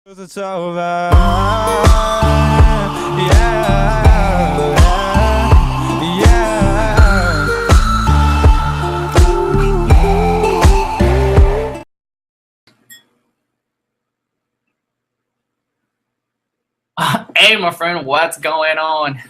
It's over. Yeah, yeah. Hey, my friend, what's going on?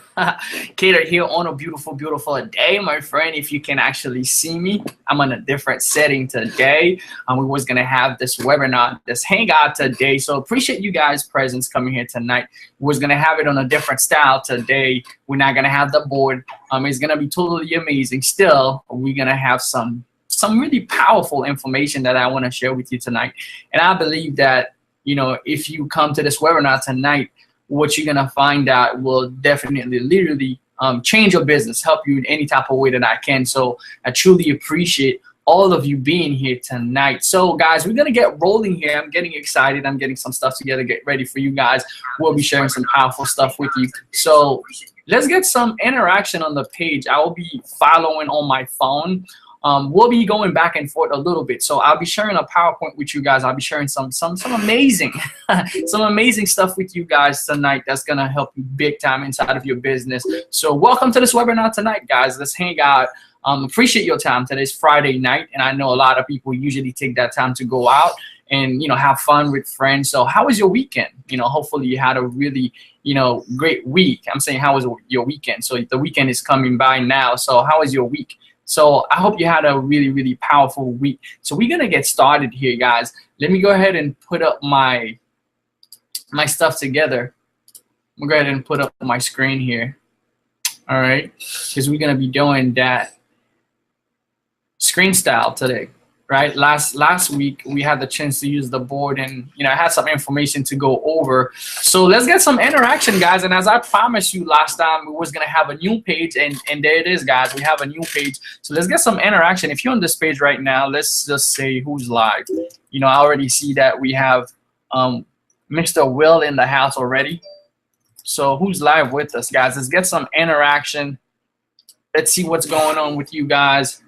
Cater here on a beautiful, beautiful day, my friend. If you can actually see me, I'm on a different setting today. We was gonna have this webinar, this hangout today. So appreciate you guys' presence coming here tonight. We was gonna have it on a different style today. We're not gonna have the board. It's gonna be totally amazing. Still, we're gonna have some really powerful information that I want to share with you tonight. And I believe that if you come to this webinar tonight, what you're gonna find out will definitely literally change your business, help you in any type of way that I can. So I truly appreciate all of you being here tonight. So guys, we're gonna get rolling here. I'm getting excited. I'm getting some stuff together, get ready for you guys. We'll be sharing some powerful stuff with you. So let's get some interaction on the page. I will be following on my phone. We'll be going back and forth a little bit. So I'll be sharing a PowerPoint with you guys. I'll be sharing some amazing, some amazing stuff with you guys tonight that's going to help you big time inside of your business. So welcome to this webinar tonight, guys. Let's hang out. Appreciate your time. Today's Friday night, and I know a lot of people usually take that time to go out and, have fun with friends. So how was your weekend? Hopefully you had a really, great week. I'm saying, how was your weekend? So the weekend is coming by now. So how was your week? So I hope you had a really, really powerful week. So we're going to get started here, guys. Let me go ahead and put up my stuff together. I'm going to go ahead and put up my screen here. All right. Because we're going to be doing that screen style today. Right. Last week, we had the chance to use the board and, I had some information to go over. So let's get some interaction, guys. And as I promised you last time, we was going to have a new page. And there it is, guys. We have a new page. So let's get some interaction. If you're on this page right now, let's just say who's live. I already see that we have Mr. Will in the house already. So who's live with us, guys? Let's get some interaction. Let's see what's going on with you guys.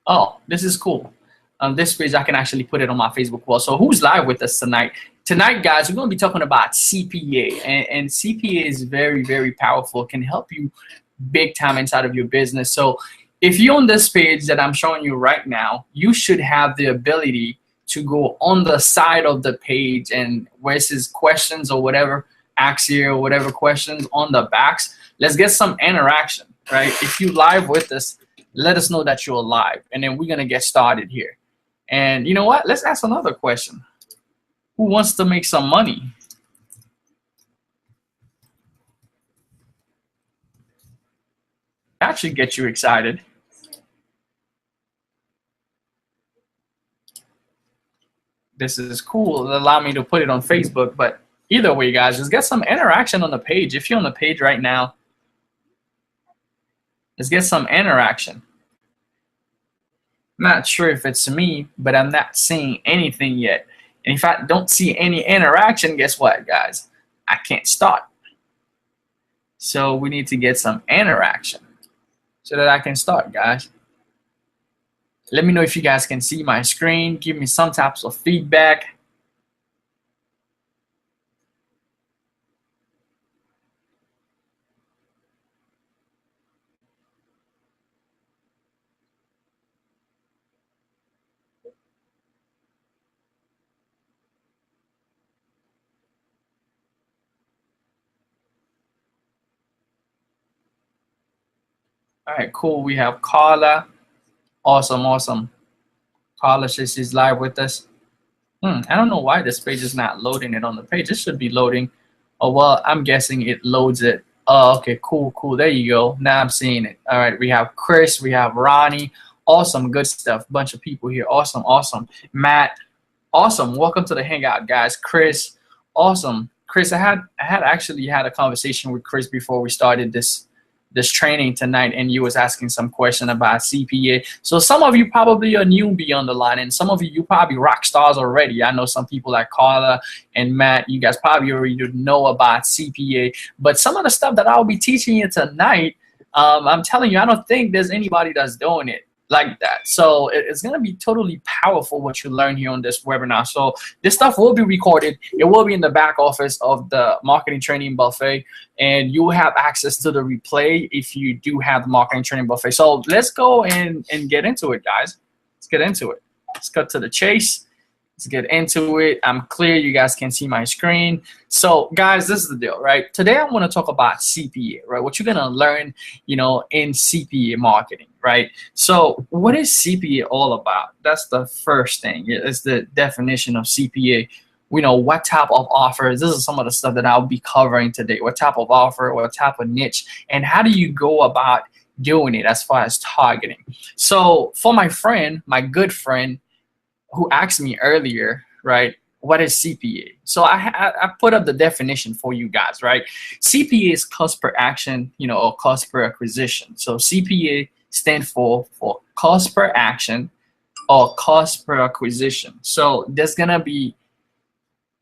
Oh, this is cool. This page, I can actually put it on my Facebook wall. So who's live with us tonight? Tonight, guys, we're going to be talking about CPA. And CPA is very, very powerful. It can help you big time inside of your business. So if you're on this page that I'm showing you right now, you should have the ability to go on the side of the page and where it says questions or whatever, ask here or whatever questions on the backs. Let's get some interaction, right? If you live with us, let us know that you're live, and then we're going to get started here. And you know what? Let's ask another question. Who wants to make some money? That should get you excited. This is cool. It'll allow me to put it on Facebook, but either way, guys, just get some interaction on the page. If you're on the page right now, let's get some interaction. I'm not sure if it's me, but I'm not seeing anything yet. And if I don't see any interaction, guess what, guys? I can't start. So we need to get some interaction so that I can start, guys. Let me know if you guys can see my screen. Give me some types of feedback. All right, cool. We have Carla. Awesome, awesome. Carla says she's live with us. I don't know why this page is not loading it on the page. It should be loading. Oh, well, I'm guessing it loads it. Oh, okay, cool, cool. There you go. Now I'm seeing it. All right, we have Chris. We have Ronnie. Awesome, good stuff. Bunch of people here. Awesome, awesome. Matt. Awesome. Welcome to the Hangout, guys. Chris. Awesome. Chris, I had actually had a conversation with Chris before we started this training tonight, and you was asking some question about CPA. So some of you probably are newbie on the line, and some of you probably rock stars already. I know some people like Carla and Matt, you guys probably already know about CPA, but some of the stuff that I'll be teaching you tonight, I'm telling you, I don't think there's anybody that's doing it like that. So it's going to be totally powerful what you learn here on this webinar. So this stuff will be recorded. It will be in the back office of the Marketing Training Buffet, and you will have access to the replay if you do have the Marketing Training Buffet. So let's go and get into it, guys. Let's get into it. Let's cut to the chase. Let's get into it. I'm clear. You guys can see my screen. So, guys, this is the deal, right? Today, I want to talk about CPA, right? What you're going to learn, you know, in CPA marketing, right? So, what is CPA all about? That's the first thing. It's the definition of CPA. We know what type of offers. This is some of the stuff that I'll be covering today. What type of offer, what type of niche, and how do you go about doing it as far as targeting? So, for my friend, my good friend, who asked me earlier, right, what is CPA? So I put up the definition for you guys, right? CPA is cost per action, you know, or cost per acquisition. So CPA stands for cost per action or cost per acquisition. So there's gonna be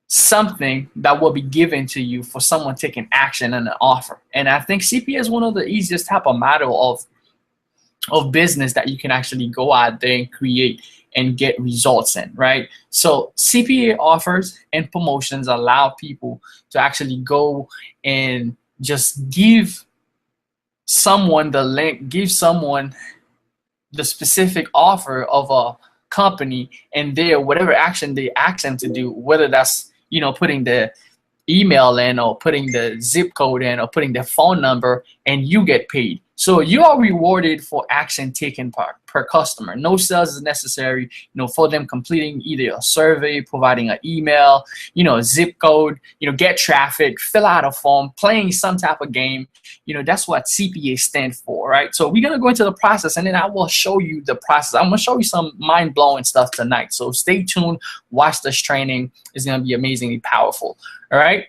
something that will be given to you for someone taking action on an offer. And I think CPA is one of the easiest type of model of business that you can actually go out there and create and get results in, right? So CPA offers and promotions allow people to actually go and just give someone the link, give someone the specific offer of a company, and there, whatever action they ask them to do, whether that's, you know, putting the email in or putting the zip code in or putting the phone number, and you get paid. So you are rewarded for action taken per customer. No sales is necessary, you know, for them completing either a survey, providing an email, you know, a zip code, you know, get traffic, fill out a form, playing some type of game. You know, that's what CPA stands for, right? So we're going to go into the process, and then I will show you the process. I'm going to show you some mind-blowing stuff tonight. So stay tuned, watch this training. It's going to be amazingly powerful, all right?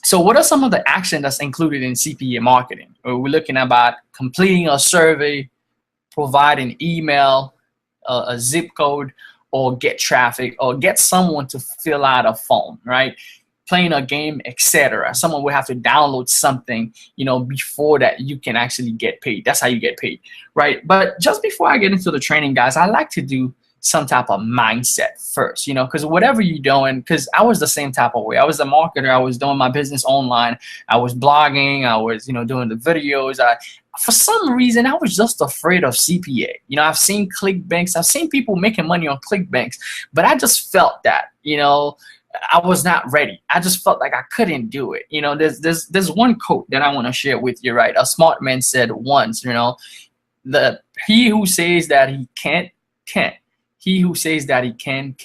So what are some of the action that's included in CPA marketing? We're looking about completing a survey, provide an email, a zip code, or get traffic, or get someone to fill out a form, right? Playing a game, etc. Someone will have to download something, you know, before that you can actually get paid. That's how you get paid, right? But just before I get into the training, guys, I like to do some type of mindset first, you know, because whatever you're doing, because I was the same type of way. I was a marketer. I was doing my business online. I was blogging. I was, you know, doing the videos. For some reason, I was just afraid of CPA. You know, I've seen ClickBanks. I've seen people making money on ClickBanks, but I just felt that, you know, I was not ready. I just felt like I couldn't do it. You know, there's one quote that I want to share with you, right? A smart man said once, you know, he who says that he can't. He who says that he can.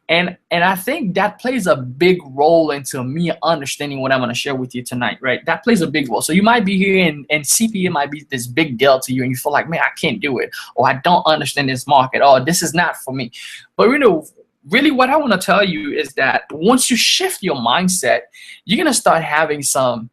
And I think that plays a big role into me understanding what I'm going to share with you tonight, right? That plays a big role. So you might be here and CPA might be this big deal to you, and you feel like, man, I can't do it, or I don't understand this market, or this is not for me. But you know, really what I want to tell you is that once you shift your mindset, you're going to start having some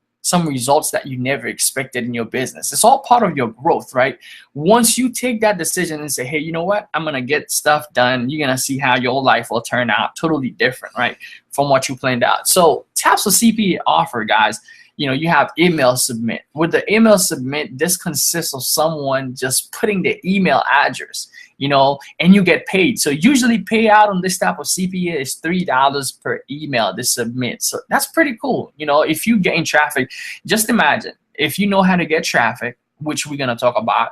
results that you never expected in your business. It's all part of your growth, right? Once you take that decision and say, hey, you know what? I'm going to get stuff done. You're going to see how your life will turn out totally different, right? From what you planned out. So types of CPA offer, guys, you know, you have email submit. With the email submit, this consists of someone just putting their email address, you know, and you get paid. So usually payout on this type of CPA is $3 per email to submit. So that's pretty cool. You know, if you gain traffic, just imagine if you know how to get traffic, which we're going to talk about,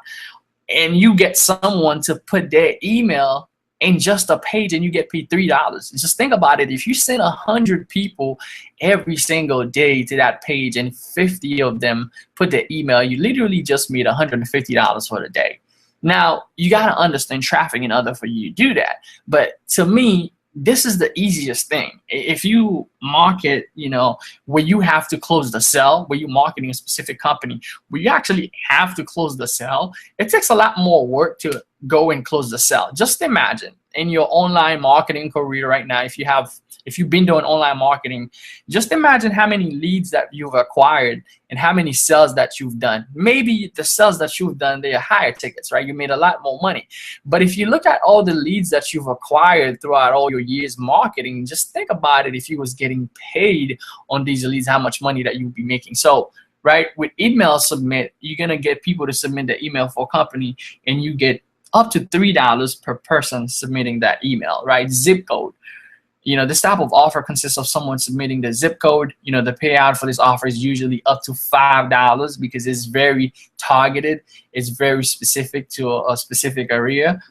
and you get someone to put their email in just a page and you get paid $3. Just think about it. If you send 100 people every single day to that page and 50 of them put their email, you literally just made $150 for the day. Now, you got to understand traffic in order for you to do that. But to me, this is the easiest thing. If you market, you know, where you have to close the sale, where you're marketing a specific company, where you actually have to close the sale, it takes a lot more work to go and close the sale. Just imagine in your online marketing career right now, if you've been doing online marketing, just imagine how many leads that you've acquired and how many sales that you've done. Maybe the sales that you've done, they are higher tickets, right? You made a lot more money. But if you look at all the leads that you've acquired throughout all your years marketing, just think about it. If you was getting paid on these leads, how much money that you'd be making. So, right, with email submit, you're going to get people to submit the email for a company and you get up to $3 per person submitting that email, right? Zip code. This type of offer consists of someone submitting the zip code. The payout for this offer is usually up to $5 because it's very targeted. It's very specific to a specific area.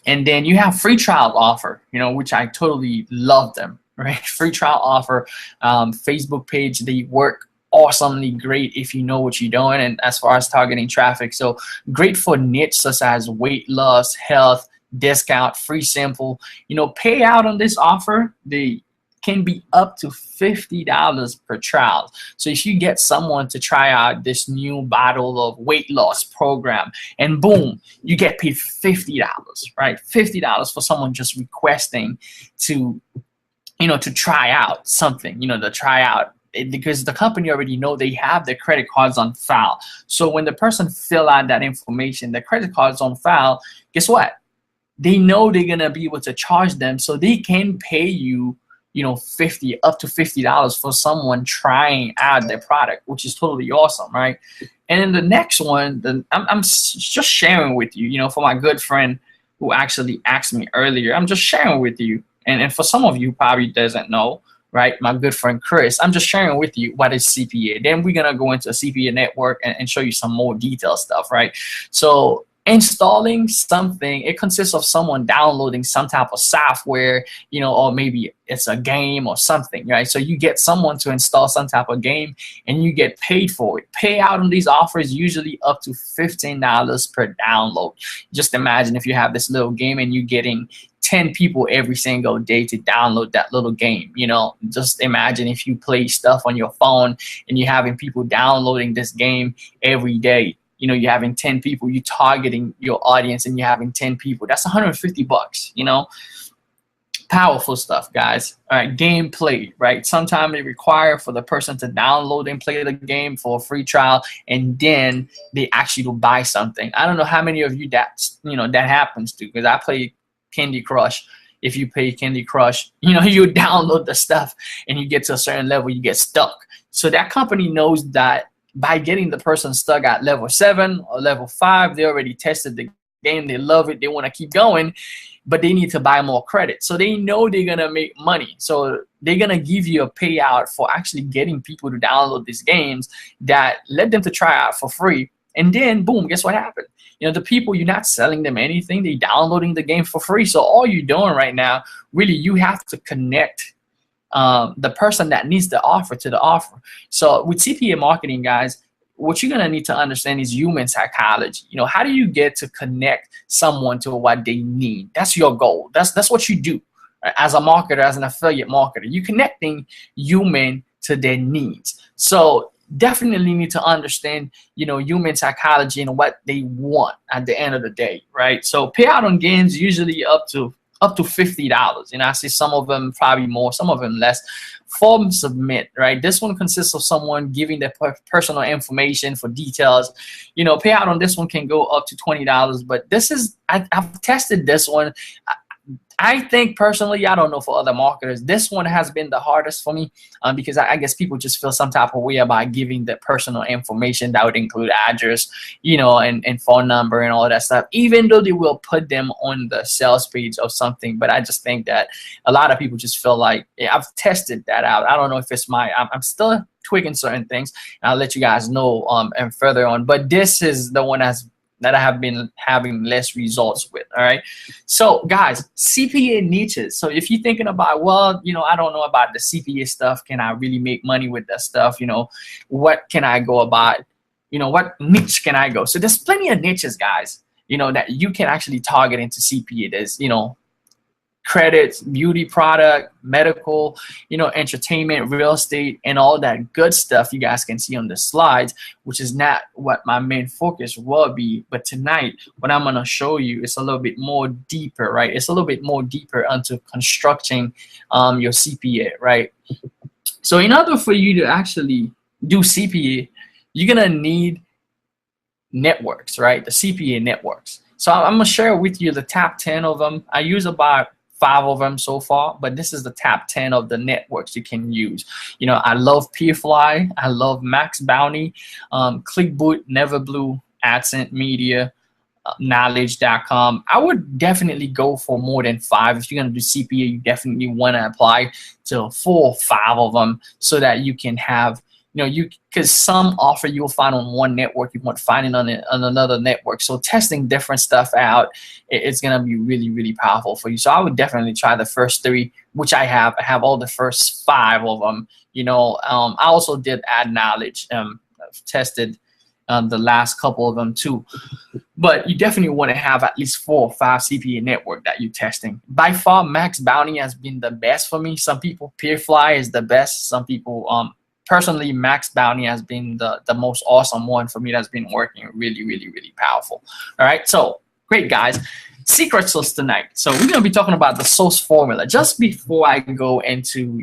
And then you have free trial offer, which I totally love them, right? Free trial offer, Facebook page, they work awesomely great if you know what you're doing. And as far as targeting traffic, so great for niche such as weight loss, health, discount, free sample. Payout on this offer, they can be up to $50 per trial. So if you get someone to try out this new bottle of weight loss program, and boom, you get paid $50, right? $50 for someone just requesting to, to try out something, to try out, because the company already know they have their credit cards on file. So when the person fill out that information, the credit cards on file, guess what? They know they're gonna be able to charge them, so they can pay you, up to $50 for someone trying out their product, which is totally awesome, right? And then the next one, I'm just sharing with you, for my good friend who actually asked me earlier, I'm just sharing with you, and for some of you probably doesn't know, right? My good friend Chris, I'm just sharing with you what is CPA. Then we're gonna go into a CPA network and show you some more detailed stuff, right? So installing something, it consists of someone downloading some type of software, or maybe it's a game or something, right? So you get someone to install some type of game and you get paid for it. Payout on these offers usually up to $15 per download. Just imagine if you have this little game and you're getting 10 people every single day to download that little game. Just imagine if you play stuff on your phone and you're having people downloading this game every day. You're having 10 people, you're targeting your audience and you're having 10 people. That's $150, Powerful stuff, guys. All right, gameplay, right? Sometimes they require for the person to download and play the game for a free trial, and then they actually will buy something. I don't know how many of you that happens to, because I play Candy Crush. If you play Candy Crush, you download the stuff and you get to a certain level, you get stuck. So that company knows that by getting the person stuck at level 7 or level 5, they already tested the game, they love it, they want to keep going, but they need to buy more credit. So they know they're going to make money. So they're going to give you a payout for actually getting people to download these games that let them to try out for free. And then, boom, guess what happened? The people, you're not selling them anything. They're downloading the game for free. So all you're doing right now, really, you have to connect the person that needs the offer to the offer. So with CPA marketing, guys, what you're gonna need to understand is human psychology. How do you get to connect someone to what they need? That's your goal. That's what you do, right? As a marketer, as an affiliate marketer, you're connecting human to their needs. So definitely need to understand, human psychology and what they want at the end of the day, right? So payout on games usually up to $50. I see some of them probably more, some of them less. Form submit, right? This one consists of someone giving their personal information for details. Payout on this one can go up to $20, but this is, I've tested this one. I think personally, I don't know for other marketers, this one has been the hardest for me because I guess people just feel some type of way about giving the personal information. That would include address, and phone number and all that stuff, even though they will put them on the sales page of something. But I just think that a lot of people just feel like, yeah, I've tested that out. I don't know if it's I'm still tweaking certain things, and I'll let you guys know and further on. But this is the one that I have been having less results with. All right. So guys, CPA niches. So if you're thinking about, well, I don't know about the CPA stuff. Can I really make money with that stuff? What can I go about? What niche can I go? So there's plenty of niches, guys, that you can actually target into CPA. There's, credits, beauty product, medical, entertainment, real estate, and all that good stuff you guys can see on the slides, which is not what my main focus will be. But tonight, what I'm going to show you is a little bit more deeper, right? It's a little bit more deeper into constructing your CPA, right? So in order for you to actually do CPA, you're going to need networks, right? The CPA networks. So I'm going to share with you the top 10 of them. I use about 5 of them so far, but this is the top 10 of the networks you can use. I love Peerfly, I love Max Bounty, ClickBoot, Neverblue, AdSense Media, knowledge.com. I would definitely go for more than 5. If you're going to do CPA, you definitely want to apply to 4 or 5 of them so that you can have, because some offer you'll find on one network, you won't find it on another network. So testing different stuff out, it's going to be really, really powerful for you. So I would definitely try the first 3, which I have. I have all the first 5 of them. I also did Add Knowledge. I've tested the last couple of them too. But you definitely want to have at least 4 or 5 CPA network that you're testing. By far, Max Bounty has been the best for me. Some people, Peerfly is the best. Some people, personally, Max Bounty has been the most awesome one for me. That's been working really, really, really powerful. All right, so great, guys. Secret sauce tonight. So we're going to be talking about the sauce formula. Just before I go into,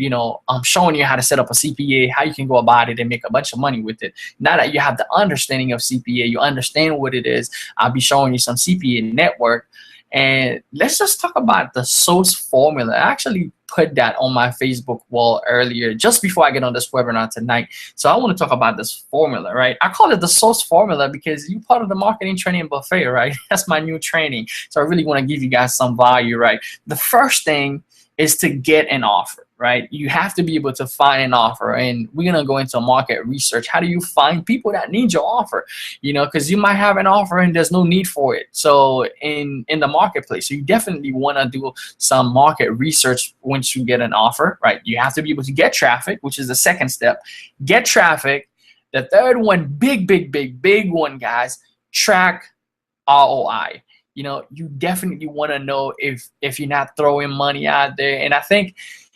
I'm showing you how to set up a CPA, how you can go about it and make a bunch of money with it. Now that you have the understanding of CPA, you understand what it is, I'll be showing you some CPA network. And let's just talk about the sauce formula. I actually put that on my Facebook wall earlier, just before I get on this webinar tonight. So I want to talk about this formula, right? I call it the sauce formula because you're part of the marketing training buffet, right? That's my new training. So I really want to give you guys some value, right? The first thing is to get an offer, right? You have to be able to find an offer, and we're gonna go into market research. How do you find people that need your offer? Because you might have an offer and there's no need for it. So in the marketplace, so you definitely want to do some market research once you get an offer, right? You have to be able to get traffic, which is the second step. Get traffic. The third one, big one, guys, track ROI. You definitely want to know if you're not throwing money out there. And I think,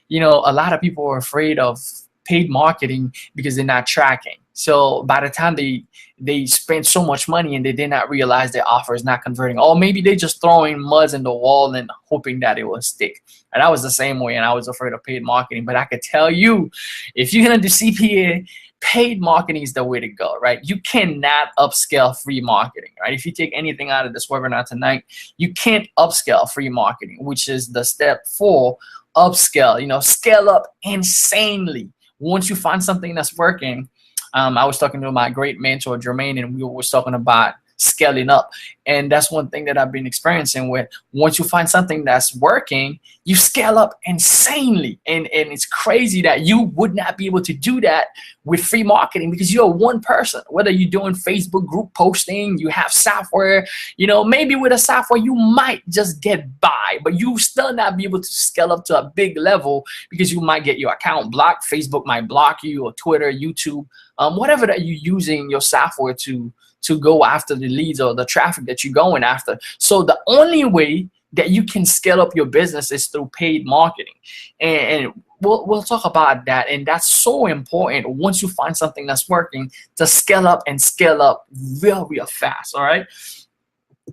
a lot of people are afraid of paid marketing because they're not tracking. So by the time they spend so much money and they did not realize their offer is not converting, or maybe they just throwing muds in the wall and hoping that it will stick. And I was the same way, and I was afraid of paid marketing. But I could tell you, if you're gonna do CPA, paid marketing is the way to go, right? You cannot upscale free marketing, right? If you take anything out of this webinar tonight, you can't upscale free marketing, which is the step 4, upscale, scale up insanely. Once you find something that's working, I was talking to my great mentor, Jermaine, and we were talking about scaling up. And that's one thing that I've been experiencing with, once you find something that's working, you scale up insanely. And it's crazy that you would not be able to do that with free marketing because you're one person. Whether you're doing Facebook group posting, you have software, maybe with a software you might just get by, but you still not be able to scale up to a big level because you might get your account blocked. Facebook might block you, or Twitter, YouTube, whatever that you're using your software to go after the leads or the traffic that you're going after. So the only way that you can scale up your business is through paid marketing. And we'll talk about that. And that's so important once you find something that's working to scale up real, real fast. All right.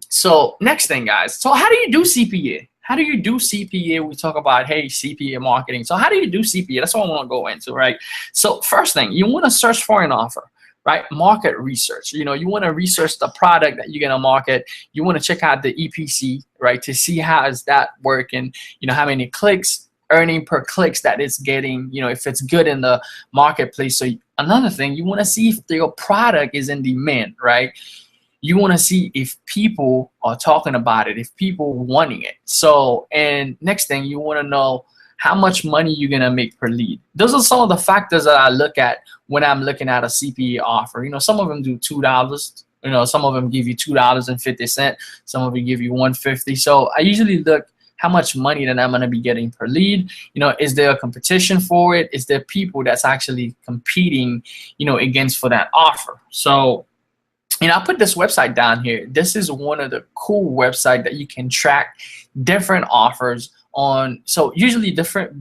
So next thing, guys. So how do you do CPA? How do you do CPA? We talk about, hey, CPA marketing. So how do you do CPA? That's what I want to go into, right? So first thing, you want to search for an offer. Right? Market research. You want to research the product that you're going to market. You want to check out the EPC, right? To see how is that working, how many clicks, earning per clicks that it's getting, if it's good in the marketplace. So another thing, you want to see if your product is in demand, right? You want to see if people are talking about it, if people wanting it. So, and next thing, you want to know how much money you're gonna make per lead. Those are some of the factors that I look at when I'm looking at a CPA offer. Some of them do $2. Some of them give you $2.50. Some of them give you $1.50. So I usually look how much money that I'm gonna be getting per lead. Is there a competition for it? Is there people that's actually competing, against for that offer? So, I put this website down here. This is one of the cool websites that you can track different offers on. So usually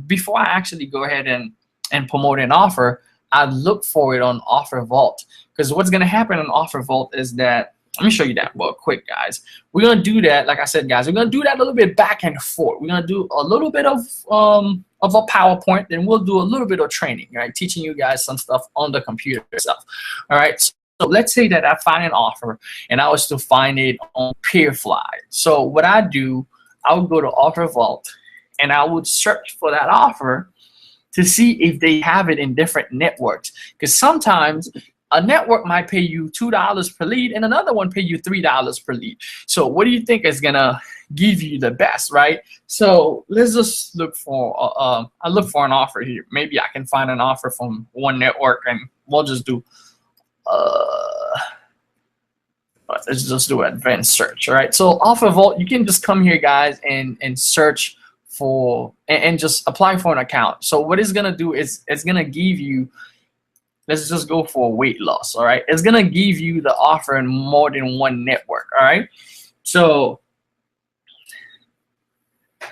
before I actually go ahead and promote an offer, I look for it on Offer Vault, because what's going to happen on Offer Vault is that, let me show you that real quick, guys. We're going to do that, like I said, guys, we're going to do that a little bit back and forth. We're going to do a little bit of a PowerPoint, then we'll do a little bit of training, right? Teaching you guys some stuff on the computer itself. All right. So let's say that I find an offer and I was to find it on Peerfly. So what I do, I would go to Offer Vault and I would search for that offer to see if they have it in different networks. Because sometimes a network might pay you $2 per lead and another one pay you $3 per lead. So what do you think is gonna give you the best, right? So let's just look for I look for an offer here. Maybe I can find an offer from one network, and we'll just do let's just do advanced search. All right, so OfferVault, you can just come here, guys, and search for and just apply for an account. So what it's gonna do is it's gonna give you, let's just go for weight loss. All right, it's gonna give you the offer in more than one network. All right, so all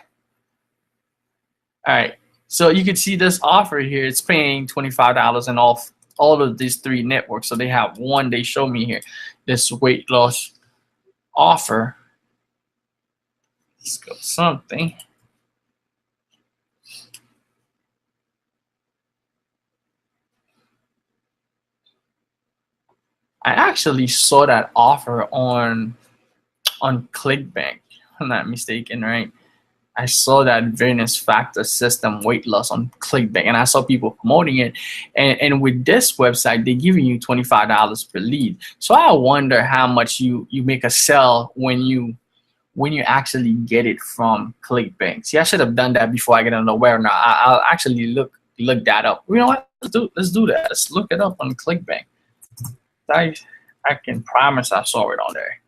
right, so you can see this offer here. It's paying $25 in all of these 3 networks. So they have one. They show me here this weight loss offer. Let's go something. I actually saw that offer on ClickBank, if I'm not mistaken, right? I saw that Venus Factor System weight loss on ClickBank, and I saw people promoting it. And with this website, they're giving you $25 per lead. So I wonder how much you make a sell when you actually get it from ClickBank. See, I should have done that before I get on the webinar. I'll actually look that up. You know what? Let's do that. Let's look it up on ClickBank. I can promise I saw it on there.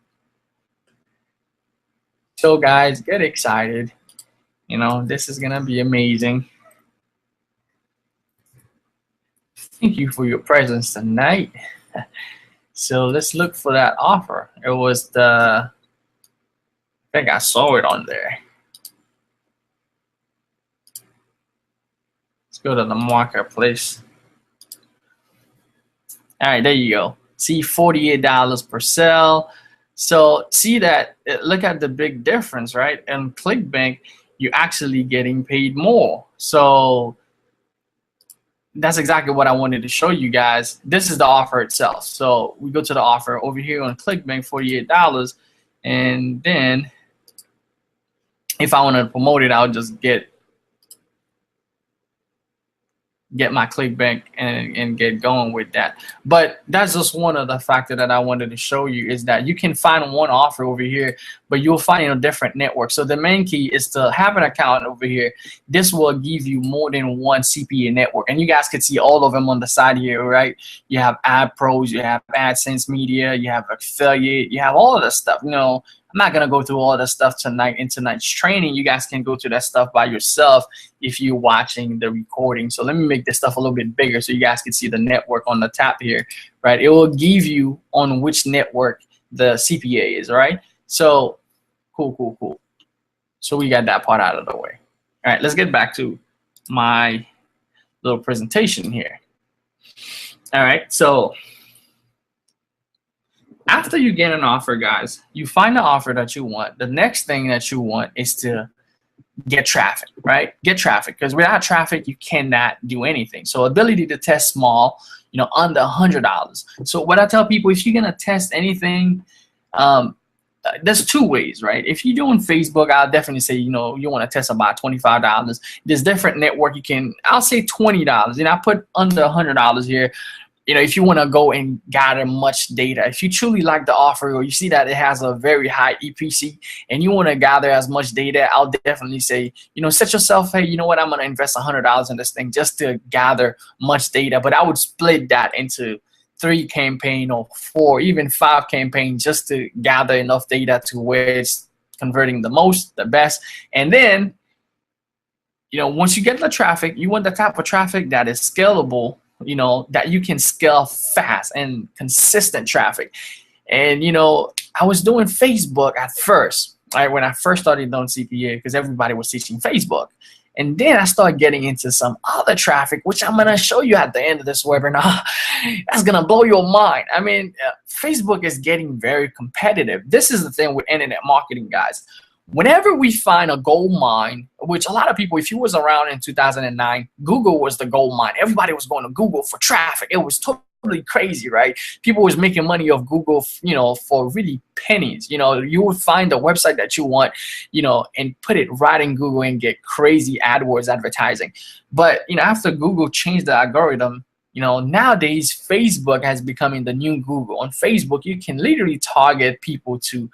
So guys, get excited. You know, this is gonna be amazing. Thank you for your presence tonight. So let's look for that offer. It was I think I saw it on there. Let's go to the marketplace. All right, there you go. See, $48 per sell. So see that, look at the big difference, right? And ClickBank, you're actually getting paid more. So that's exactly what I wanted to show you guys. This is the offer itself. So we go to the offer over here on ClickBank, $48. And then if I want to promote it, I'll just get my ClickBank and get going with that. But that's just one of the factors that I wanted to show you, is that you can find one offer over here, but you'll find it on different networks. So the main key is to have an account over here. This will give you more than one CPA network, and you guys can see all of them on the side here, right? You have Ad Pros, you have AdSense Media, you have affiliate, you have all of this stuff. You know, I'm not gonna go through all that stuff tonight in tonight's training. You guys can go through that stuff by yourself if you're watching the recording. So let me make this stuff a little bit bigger so you guys can see the network on the top here, right? It will give you on which network the CPA is, right? So cool. So we got that part out of the way. All right, let's get back to my little presentation here. All right, so after you get an offer, guys, you find the offer that you want. The next thing that you want is to get traffic, right? Get traffic, because without traffic, you cannot do anything. So ability to test small, you know, under $100. So what I tell people, if you're gonna test anything, there's 2 ways, right? If you're doing Facebook, I'll definitely say, you know, you want to test about $25. There's different network you can, I'll say $20, and I put under $100 here. You know, if you want to go and gather much data, if you truly like the offer, or you see that it has a very high EPC and you want to gather as much data, I'll definitely say, you know, set yourself, hey, you know what, I'm going to invest $100 in this thing just to gather much data. But I would split that into 3 campaign or 4, even 5 campaigns, just to gather enough data to where it's converting the most, the best. And then, you know, once you get the traffic, you want the type of traffic that is scalable, you know, that you can scale fast and consistent traffic. And, you know, I was doing Facebook at first, right? When I first started doing CPA, because everybody was teaching Facebook. And then I started getting into some other traffic, which I'm going to show you at the end of this webinar. That's going to blow your mind. I mean, Facebook is getting very competitive. This is the thing with internet marketing, guys. Whenever we find a gold mine, which a lot of people, if you was around in 2009, Google was the gold mine. Everybody was going to Google for traffic. It was totally crazy, right? People was making money off Google, you know, for really pennies. You know, you would find the website that you want, you know, and put it right in Google and get crazy AdWords advertising. But, you know, after Google changed the algorithm, you You know, nowadays Facebook has becoming the new Google. On Facebook, you can literally target people to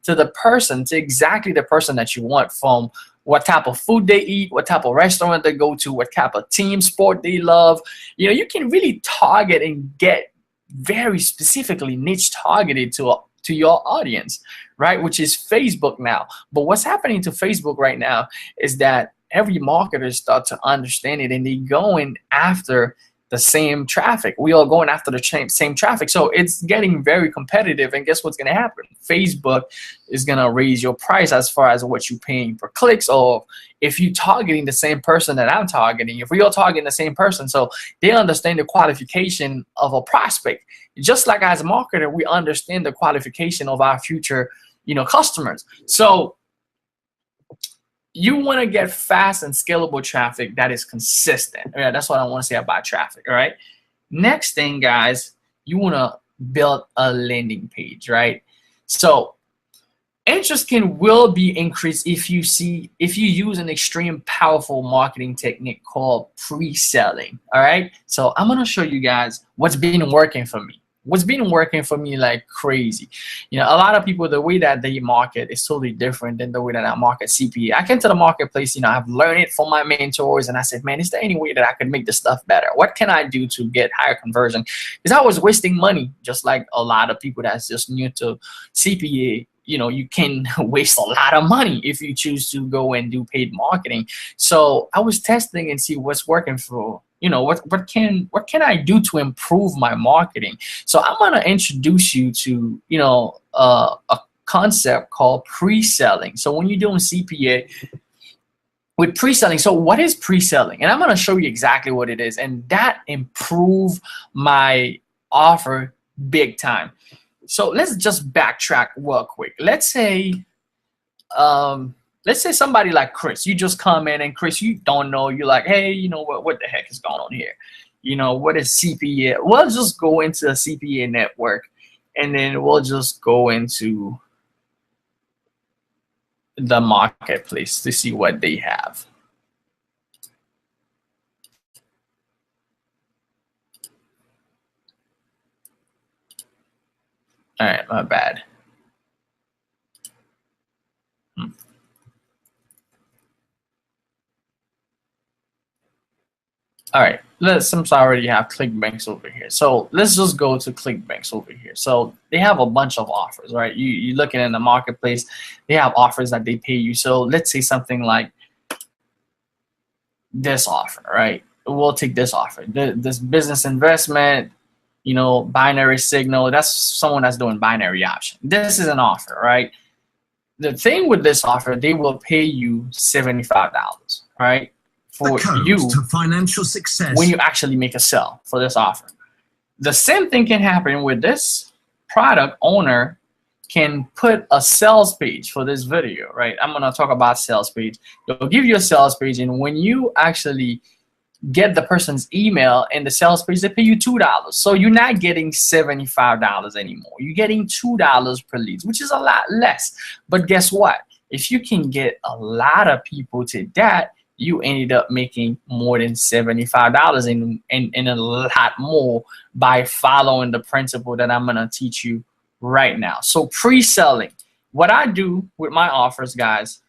the person, to exactly the person that you want, from what type of food they eat, what type of restaurant they go to, what type of team sport they love. You know, you can really target and get very specifically niche targeted to your audience, right? Which is Facebook now. But what's happening to Facebook right now is that every marketer start to understand it, and they going after the same traffic. We are going after the same traffic. So it's getting very competitive. And guess what's going to happen? Facebook is going to raise your price as far as what you're paying per clicks, or if you're targeting the same person that I'm targeting, if we are targeting the same person. So they understand the qualification of a prospect. Just like as a marketer, we understand the qualification of our future, you know, customers. So you want to get fast and scalable traffic that is consistent. Yeah, that's what I want to say about traffic. All right. Next thing, guys, you want to build a landing page, right? So interest will be increased if you use an extreme powerful marketing technique called pre-selling. All right. So I'm gonna show you guys what's been working for me. What's been working for me like crazy. You know, a lot of people, the way that they market is totally different than the way that I market CPA. I came to the marketplace, you know, I've learned it from my mentors, and I said, man, is there any way that I could make this stuff better? What can I do to get higher conversion? Because I was wasting money, just like a lot of people that's just new to CPA. You know, you can waste a lot of money if you choose to go and do paid marketing. So I was testing and see what's working for, you know, what can I do to improve my marketing? So I'm gonna introduce you to, you know, a concept called pre-selling. So when you're doing CPA with pre-selling, so what is pre-selling? And I'm gonna show you exactly what it is, and that improve my offer big time. So let's just backtrack real quick. Let's say somebody like Chris, you just come in, and Chris, you don't know, you're like, hey, you know what the heck is going on here? You know, what is CPA? We'll just go into a CPA network, and then we'll just go into the marketplace to see what they have. All right, my bad. All right, since I already have ClickBank over here, so let's just go to ClickBank over here. So they have a bunch of offers, right? You're looking in the marketplace, they have offers that they pay you. So let's say something like this offer, right? We'll take this offer, this business investment, you know, binary signal. That's someone that's doing binary option. This is an offer, right? The thing with this offer, they will pay you $75, right? For you to financial success when you actually make a sale for this offer. The same thing can happen with this product owner can put a sales page for this video, right? I'm gonna talk about sales page. They'll give you a sales page, and when you actually get the person's email and the sales page, they pay you $2. So you're not getting $75 anymore. You're getting $2 per lead, which is a lot less. But guess what? If you can get a lot of people to that, you ended up making more than $75 and a lot more by following the principle that I'm gonna teach you right now. So pre-selling, what I do with my offers, guys,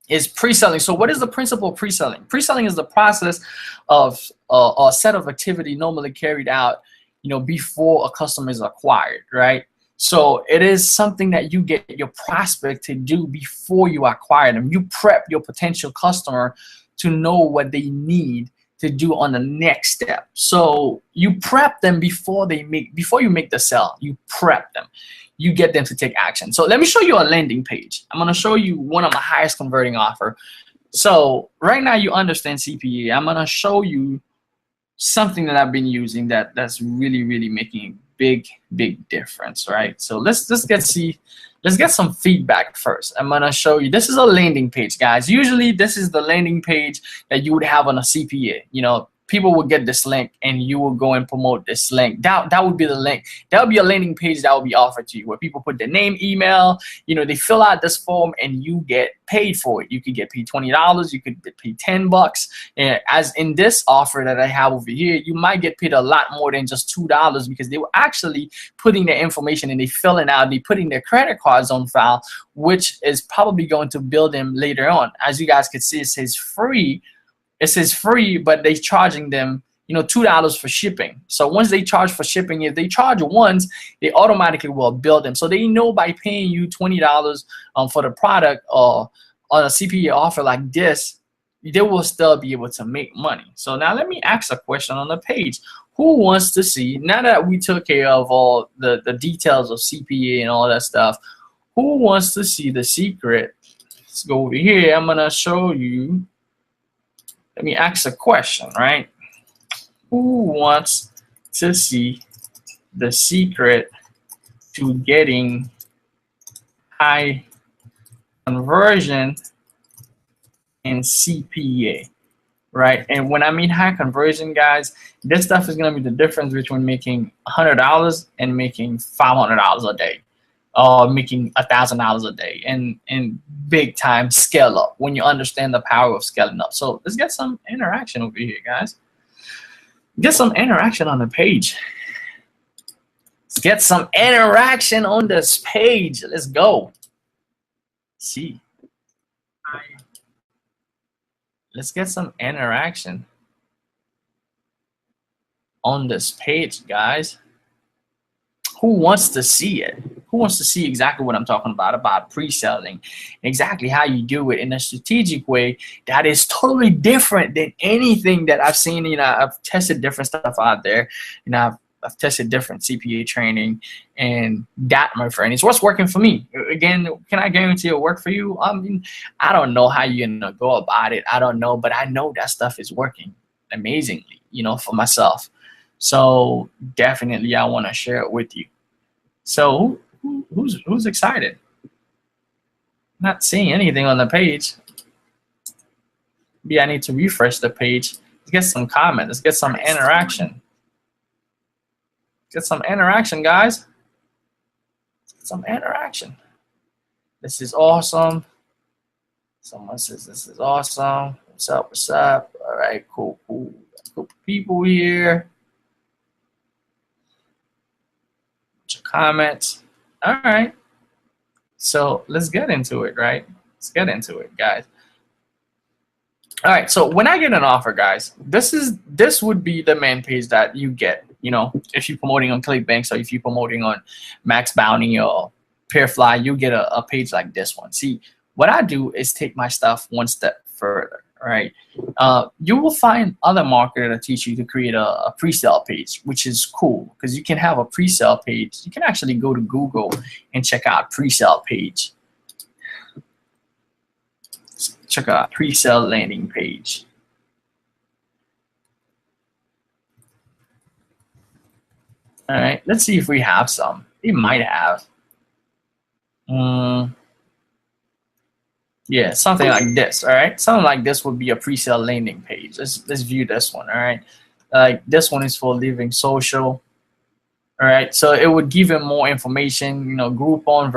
is pre-selling. So what is the principle of pre-selling? Pre-selling is the process of a set of activity normally carried out, you know, before a customer is acquired, right? So it is something that you get your prospect to do before you acquire them. You prep your potential customer to know what they need to do on the next step. So you prep them before you make the sale. You prep them. You get them to take action. So let me show you a landing page. I'm gonna show you one of my highest converting offer. So right now you understand CPA. I'm gonna show you something that I've been using that's really making a big difference, right? So let's get some feedback first. I'm gonna show you, this is a landing page, guys. Usually this is the landing page that you would have on a CPA. You know, people will get this link and you will go and promote this link. That would be the link. That would be a landing page that will be offered to you, where people put their name, email, you know, they fill out this form and you get paid for it. You could get paid $20, you could get paid $10. And as in this offer that I have over here, you might get paid a lot more than just $2, because they were actually putting their information and they filling out, they putting their credit cards on file, which is probably going to bill them later on. As you guys can see, it says free. It says free, but they charging them, you know, $2 for shipping. So once they charge for shipping, if they charge once, they automatically will bill them. So they know by paying you $20 for the product or on a CPA offer like this, they will still be able to make money. So now let me ask a question on the page. Who wants to see, now that we took care of all the details of CPA and all that stuff, who wants to see the secret? Let's go over here. I'm gonna show you. Let me ask a question, right? Who wants to see the secret to getting high conversion in CPA, right? And when I mean high conversion, guys, this stuff is gonna be the difference between making $100 and making $500 a day, or making $1,000 a day, and big time scale up when you understand the power of scaling up. So let's get some interaction over here, guys. Get some interaction on the page. Let's get some interaction on this page. Let's go. See. Let's get some interaction on this page, guys. Who wants to see it? Who wants to see exactly what I'm talking about pre-selling, exactly how you do it in a strategic way that is totally different than anything that I've seen. You know, I've tested different stuff out there. You know, I've tested different CPA training, and that, my friend, is what's working for me. Again, can I guarantee it'll work for you? I mean, I don't know how you're gonna go about it. I don't know, but I know that stuff is working amazingly, you know, for myself. So definitely I want to share it with you. So who's excited? Not seeing anything on the page. Maybe I need to refresh the page. Let's get some comments. Let's get some interaction. Get some interaction, guys. Let's get some interaction. This is awesome. Someone says this is awesome. What's up? What's up? All right, cool, cool. Cool people here. Comments. All right, so let's get into it, right? Let's get into it, guys. All right, so when I get an offer, guys, this would be the main page that you get, you know, if you're promoting on ClickBank, or if you're promoting on Max Bounty or Peerfly, you get a page like this one. See, what I do is take my stuff one step further. Right, you will find other marketers that teach you to create a pre-sale page, which is cool because you can have a pre-sale page. You can actually go to Google and check out pre-sale page. Check out pre-sale landing page. All right, let's see if we have some. We might have. Yeah, something like this. All right, something like this would be a pre-sale landing page. Let's view this one. All right, like this one is for Living Social. All right, so it would give him more information. You know, Groupon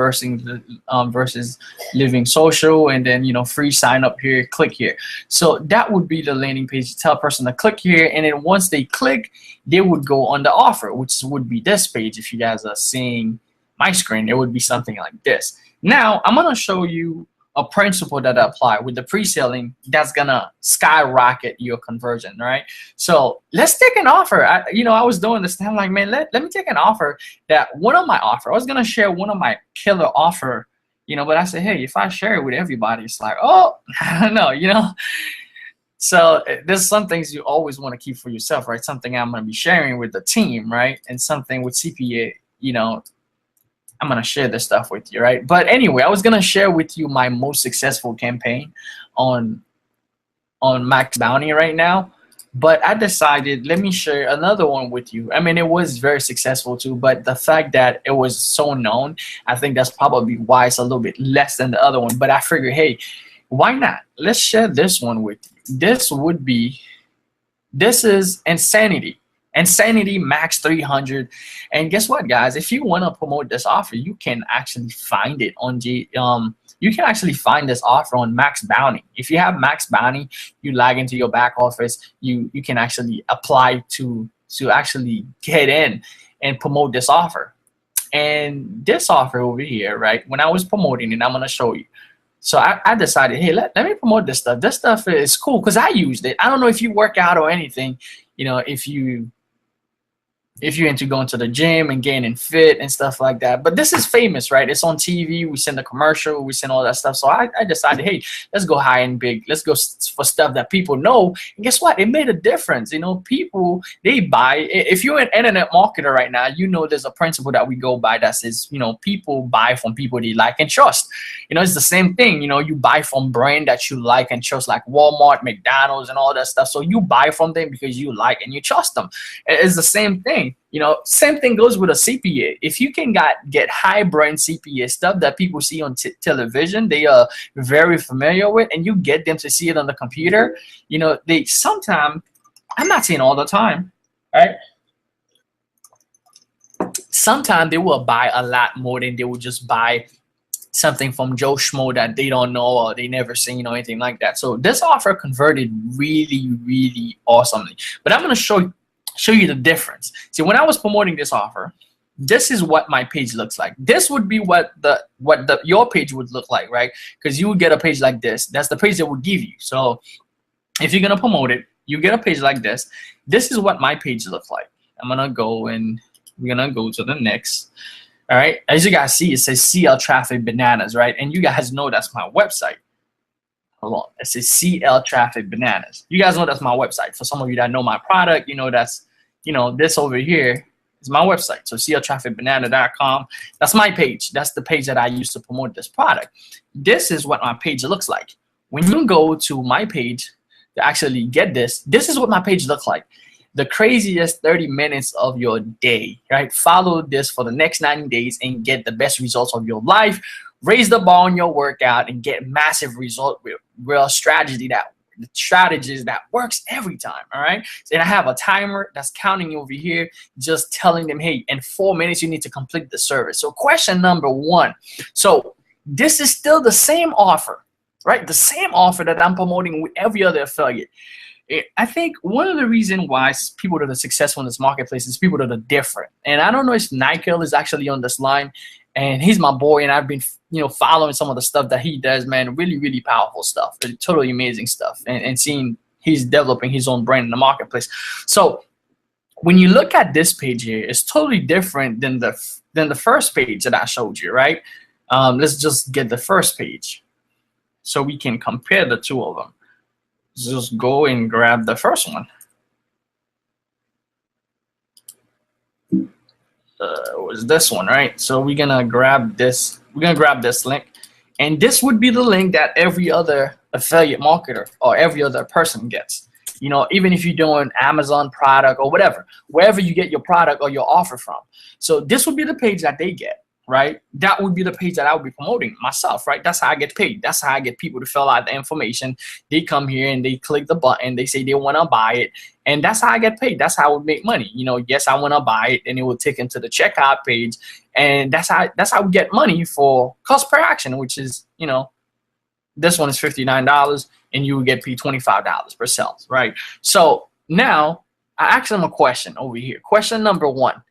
versus Living Social, and then, you know, free sign up here. Click here. So that would be the landing page. Tell a person to click here, and then once they click, they would go on the offer, which would be this page. If you guys are seeing my screen, it would be something like this. Now I'm gonna show you a principle that I apply with the pre-selling that's gonna skyrocket your conversion, right? So let's take an offer. I was doing this and I'm like, man, let me take an offer that I was gonna share one of my killer offer, you know, but I said, hey, if I share it with everybody, it's like, oh, I don't know, you know? So there's some things you always want to keep for yourself, right? Something I'm gonna be sharing with the team, right? And something with CPA, you know, I'm gonna share this stuff with you, right? But anyway, I was gonna share with you my most successful campaign on Max Bounty right now, but I decided let me share another one with you. I mean, it was very successful too, but the fact that it was so known, I think that's probably why it's a little bit less than the other one. But I figured, hey, why not? Let's share this one with you. This would be This is Insanity. Insanity Max 300. And guess what, guys? If you want to promote this offer, you can actually find it on you can actually find this offer on Max Bounty. If you have Max Bounty, you log into your back office, you can actually apply to actually get in and promote this offer. And this offer over here, right? When I was promoting it, I'm gonna show you. So I decided, hey, let me promote this stuff. This stuff is cool because I used it. I don't know if you work out or anything, you know, if you're into going to the gym and gaining fit and stuff like that. But this is famous, right? It's on TV. We send a commercial. We send all that stuff. So I decided, hey, let's go high and big. Let's go for stuff that people know. And guess what? It made a difference. You know, people, they buy. If you're an internet marketer right now, you know there's a principle that we go by that says, you know, people buy from people they like and trust. You know, it's the same thing. You know, you buy from brand that you like and trust, like Walmart, McDonald's, and all that stuff. So you buy from them because you like and you trust them. It's the same thing. You know, same thing goes with a CPA. If you can get high brand CPA stuff that people see on television, they are very familiar with, and you get them to see it on the computer, you know, they sometimes, I'm not saying all the time, right? Sometimes they will buy a lot more than they will just buy something from Joe Schmo that they don't know or they never seen or anything like that. So this offer converted really, really awesomely. But I'm going to show you the difference. See, when I was promoting this offer, this is what my page looks like. This would be what your page would look like, right? Because you would get a page like this. That's the page that would give you. So if you're gonna promote it, you get a page like this. This is what my page looks like. I'm gonna go and we're gonna go to the next. All right, as you guys see, it says CL Traffic Bananas, right? And you guys know that's my website. Hold on, it says CL Traffic Bananas. You guys know that's my website. For some of you that know my product, you know that's, you know, this over here is my website. So cltrafficbanana.com. That's my page. That's the page that I use to promote this product. This is what my page looks like. When you go to my page to actually get this, this is what my page looks like. The craziest 30 minutes of your day, right? Follow this for the next 90 days and get the best results of your life. Raise the bar on your workout and get massive result with real strategies that works every time. All right. And I have a timer that's counting over here, just telling them, hey, in 4 minutes you need to complete the service. So question number one. So this is still the same offer, right? The same offer that I'm promoting with every other affiliate. I think one of the reasons why people that are successful in this marketplace is people that are different. And I don't know if Nikhil is actually on this line, and he's my boy, and I've been, you know, following some of the stuff that he does, man. Really, really powerful stuff, totally amazing stuff, and seeing he's developing his own brand in the marketplace. So when you look at this page here, it's totally different than the first page that I showed you, right? Let's just get the first page so we can compare the two of them. Just go and grab the first one. Was this one, right? So we're gonna grab this. We're gonna grab this link, and this would be the link that every other affiliate marketer or every other person gets. You know, even if you're doing Amazon product or whatever, wherever you get your product or your offer from. So this would be the page that they get, right? That would be the page that I would be promoting myself, right? That's how I get paid. That's how I get people to fill out the information. They come here and they click the button. They say they want to buy it. And that's how I get paid. That's how I would make money. You know, yes, I want to buy it, and it will take them to the checkout page. And that's how we get money for cost per action, which is, you know, this one is $59 and you will get paid $25 per sales, right? So now I ask them a question over here. Question number one.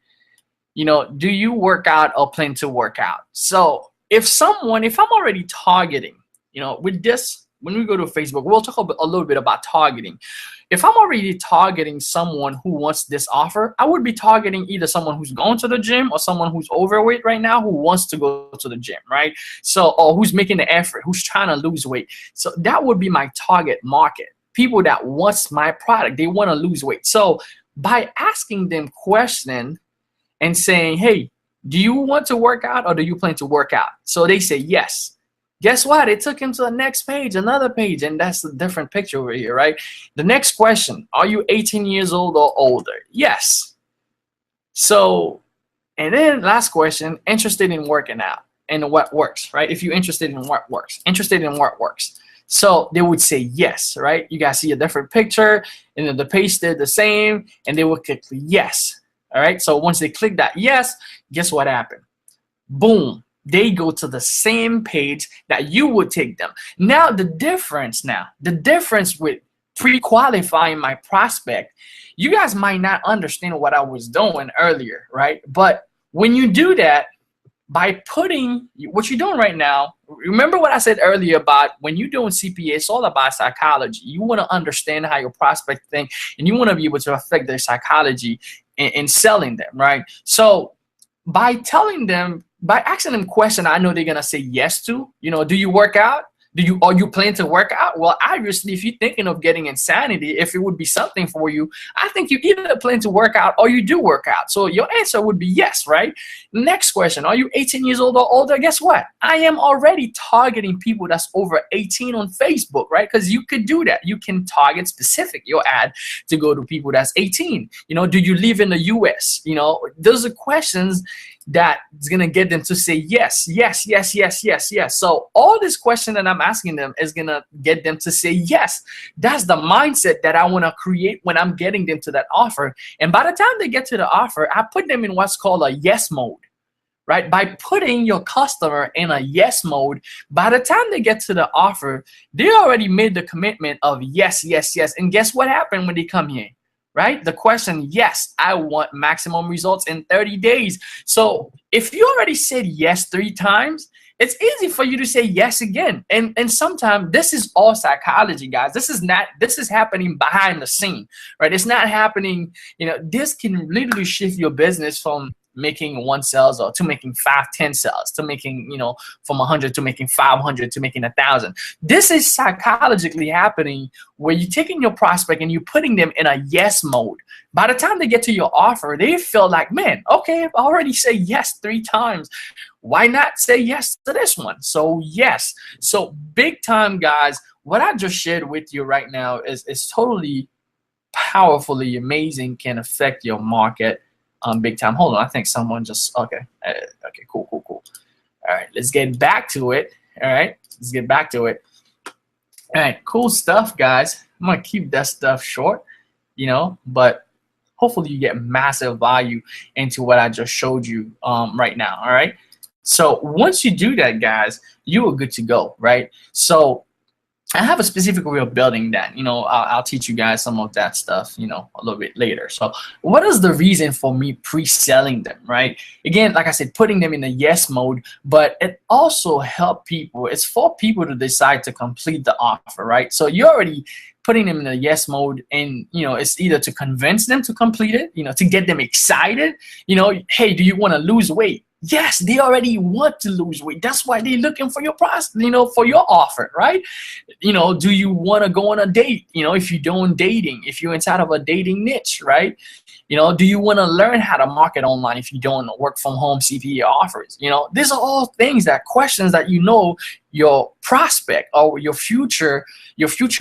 You know, do you work out or plan to work out? So if I'm already targeting, you know, with this, when we go to Facebook, we'll talk a little bit about targeting. If I'm already targeting someone who wants this offer, I would be targeting either someone who's going to the gym or someone who's overweight right now who wants to go to the gym, right? So, or who's making the effort, who's trying to lose weight. So that would be my target market. People that wants my product, they want to lose weight. So by asking them questions and saying, hey, do you want to work out or do you plan to work out? So they say yes. Guess what? It took him to the next page, another page, and that's a different picture over here, right? The next question, are you 18 years old or older? Yes. So, and then last question, interested in working out and what works, right? If you're interested in what works, So they would say yes, right? You guys see a different picture, and then the page stayed the same, and they would click yes. All right. So once they click that yes, guess what happened? Boom. They go to the same page that you would take them. The difference with pre-qualifying my prospect, you guys might not understand what I was doing earlier, right? But when you do that, by putting what you're doing right now, remember what I said earlier about when you're doing CPA, it's all about psychology. You want to understand how your prospect think, and you want to be able to affect their psychology in selling them, right? So by telling them, by asking them questions I know they're gonna say yes to, do you work out? Are you planning to work out? Well, obviously, if you're thinking of getting insanity, if it would be something for you, I think you either plan to work out or you do work out. So your answer would be yes, right? Next question, are you 18 years old or older? Guess what? I am already targeting people that's over 18 on Facebook, right? Because you could do that. You can target specific your ad to go to people that's 18. Do you live in the US? Those are questions that is going to get them to say yes, yes, yes, yes, yes, yes. So all this question that I'm asking them is going to get them to say yes. That's the mindset that I want to create when I'm getting them to that offer. And by the time they get to the offer, I put them in what's called a yes mode, right? By putting your customer in a yes mode, by the time they get to the offer, they already made the commitment of yes, yes, yes. And guess what happened when they come here? Right? The question, yes, I want maximum results in 30 days. So if you already said yes 3 times, it's easy for you to say yes again. And sometimes this is all psychology, guys. This is happening behind the scene, right? It's not happening, this can literally shift your business from making 1 sales or to making 5, 10 sales, to making, from 100 to making 500 to making 1,000. This is psychologically happening where you're taking your prospect and you're putting them in a yes mode. By the time they get to your offer, they feel like, man, okay, I already say yes 3 times. Why not say yes to this one? So yes. So big time, guys, what I just shared with you right now is totally powerfully amazing, can affect your market big time. Hold on, I think someone just, okay, cool. All right, let's get back to it. All right, let's get back to it. All right, cool stuff, guys. I'm gonna keep that stuff short, but hopefully you get massive value into what I just showed you right now. All right, so once you do that, guys, you are good to go, right? So I have a specific way of building that. I'll teach you guys some of that stuff, a little bit later. So what is the reason for me pre-selling them, right? Again, like I said, putting them in the yes mode, but it also helps people. It's for people to decide to complete the offer, right? So you're already putting them in the yes mode, and it's either to convince them to complete it, to get them excited, hey, do you want to lose weight? Yes, they already want to lose weight. That's why they're looking for your price, for your offer, right? Do you want to go on a date? If you're doing dating, if you're inside of a dating niche, right? Do you want to learn how to market online if you don't work from home CPA offers? These are all things, that questions that your prospect or your future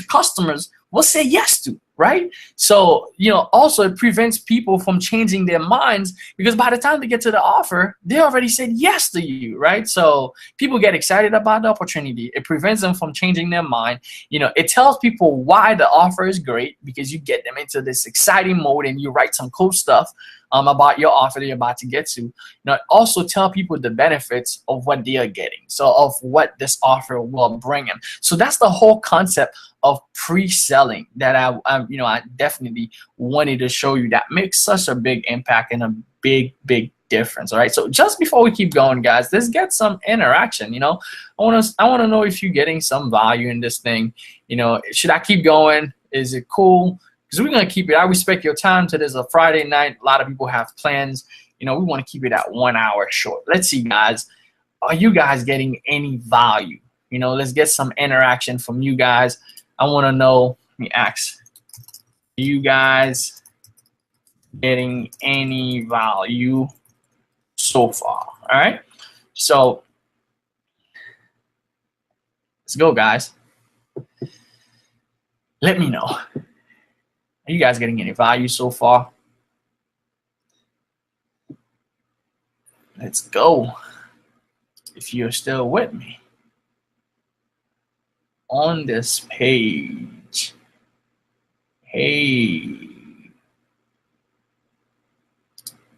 customers will say yes to, right? So, also it prevents people from changing their minds, because by the time they get to the offer, they already said yes to you, right? So people get excited about the opportunity. It prevents them from changing their mind. It tells people why the offer is great, because you get them into this exciting mode and you write some cool stuff about your offer that you're about to get to. Also tell people the benefits of what they are getting, so of what this offer will bring them. So that's the whole concept of pre-selling that I definitely wanted to show you, that makes such a big impact and a big difference. All right, so just before we keep going, guys, let's get some interaction. I want to know if you're getting some value in this thing. Should I keep going? Is it cool? Because we're going to keep it. I respect your time. Today's a Friday night. A lot of people have plans. We want to keep it at 1 hour short. Let's see, guys. Are you guys getting any value? Let's get some interaction from you guys. I want to know. Let me ask. Are you guys getting any value so far? All right. So let's go, guys. Let me know. Are you guys getting any value so far? Let's go. If you're still with me. on this page. Hey,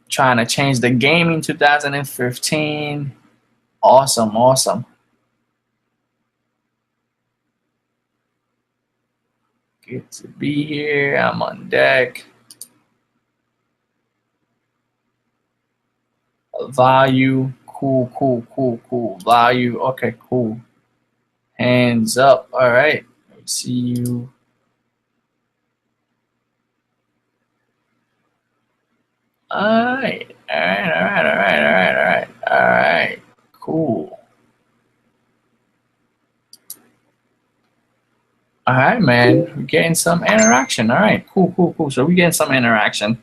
trying to change the game in 2015. Awesome, awesome. Good to be here. I'm on deck. Value, cool. Value, okay, cool. Hands up. All right. Let me see you. All right. Cool. All right, man. We're getting some interaction. All right, cool. So we're getting some interaction.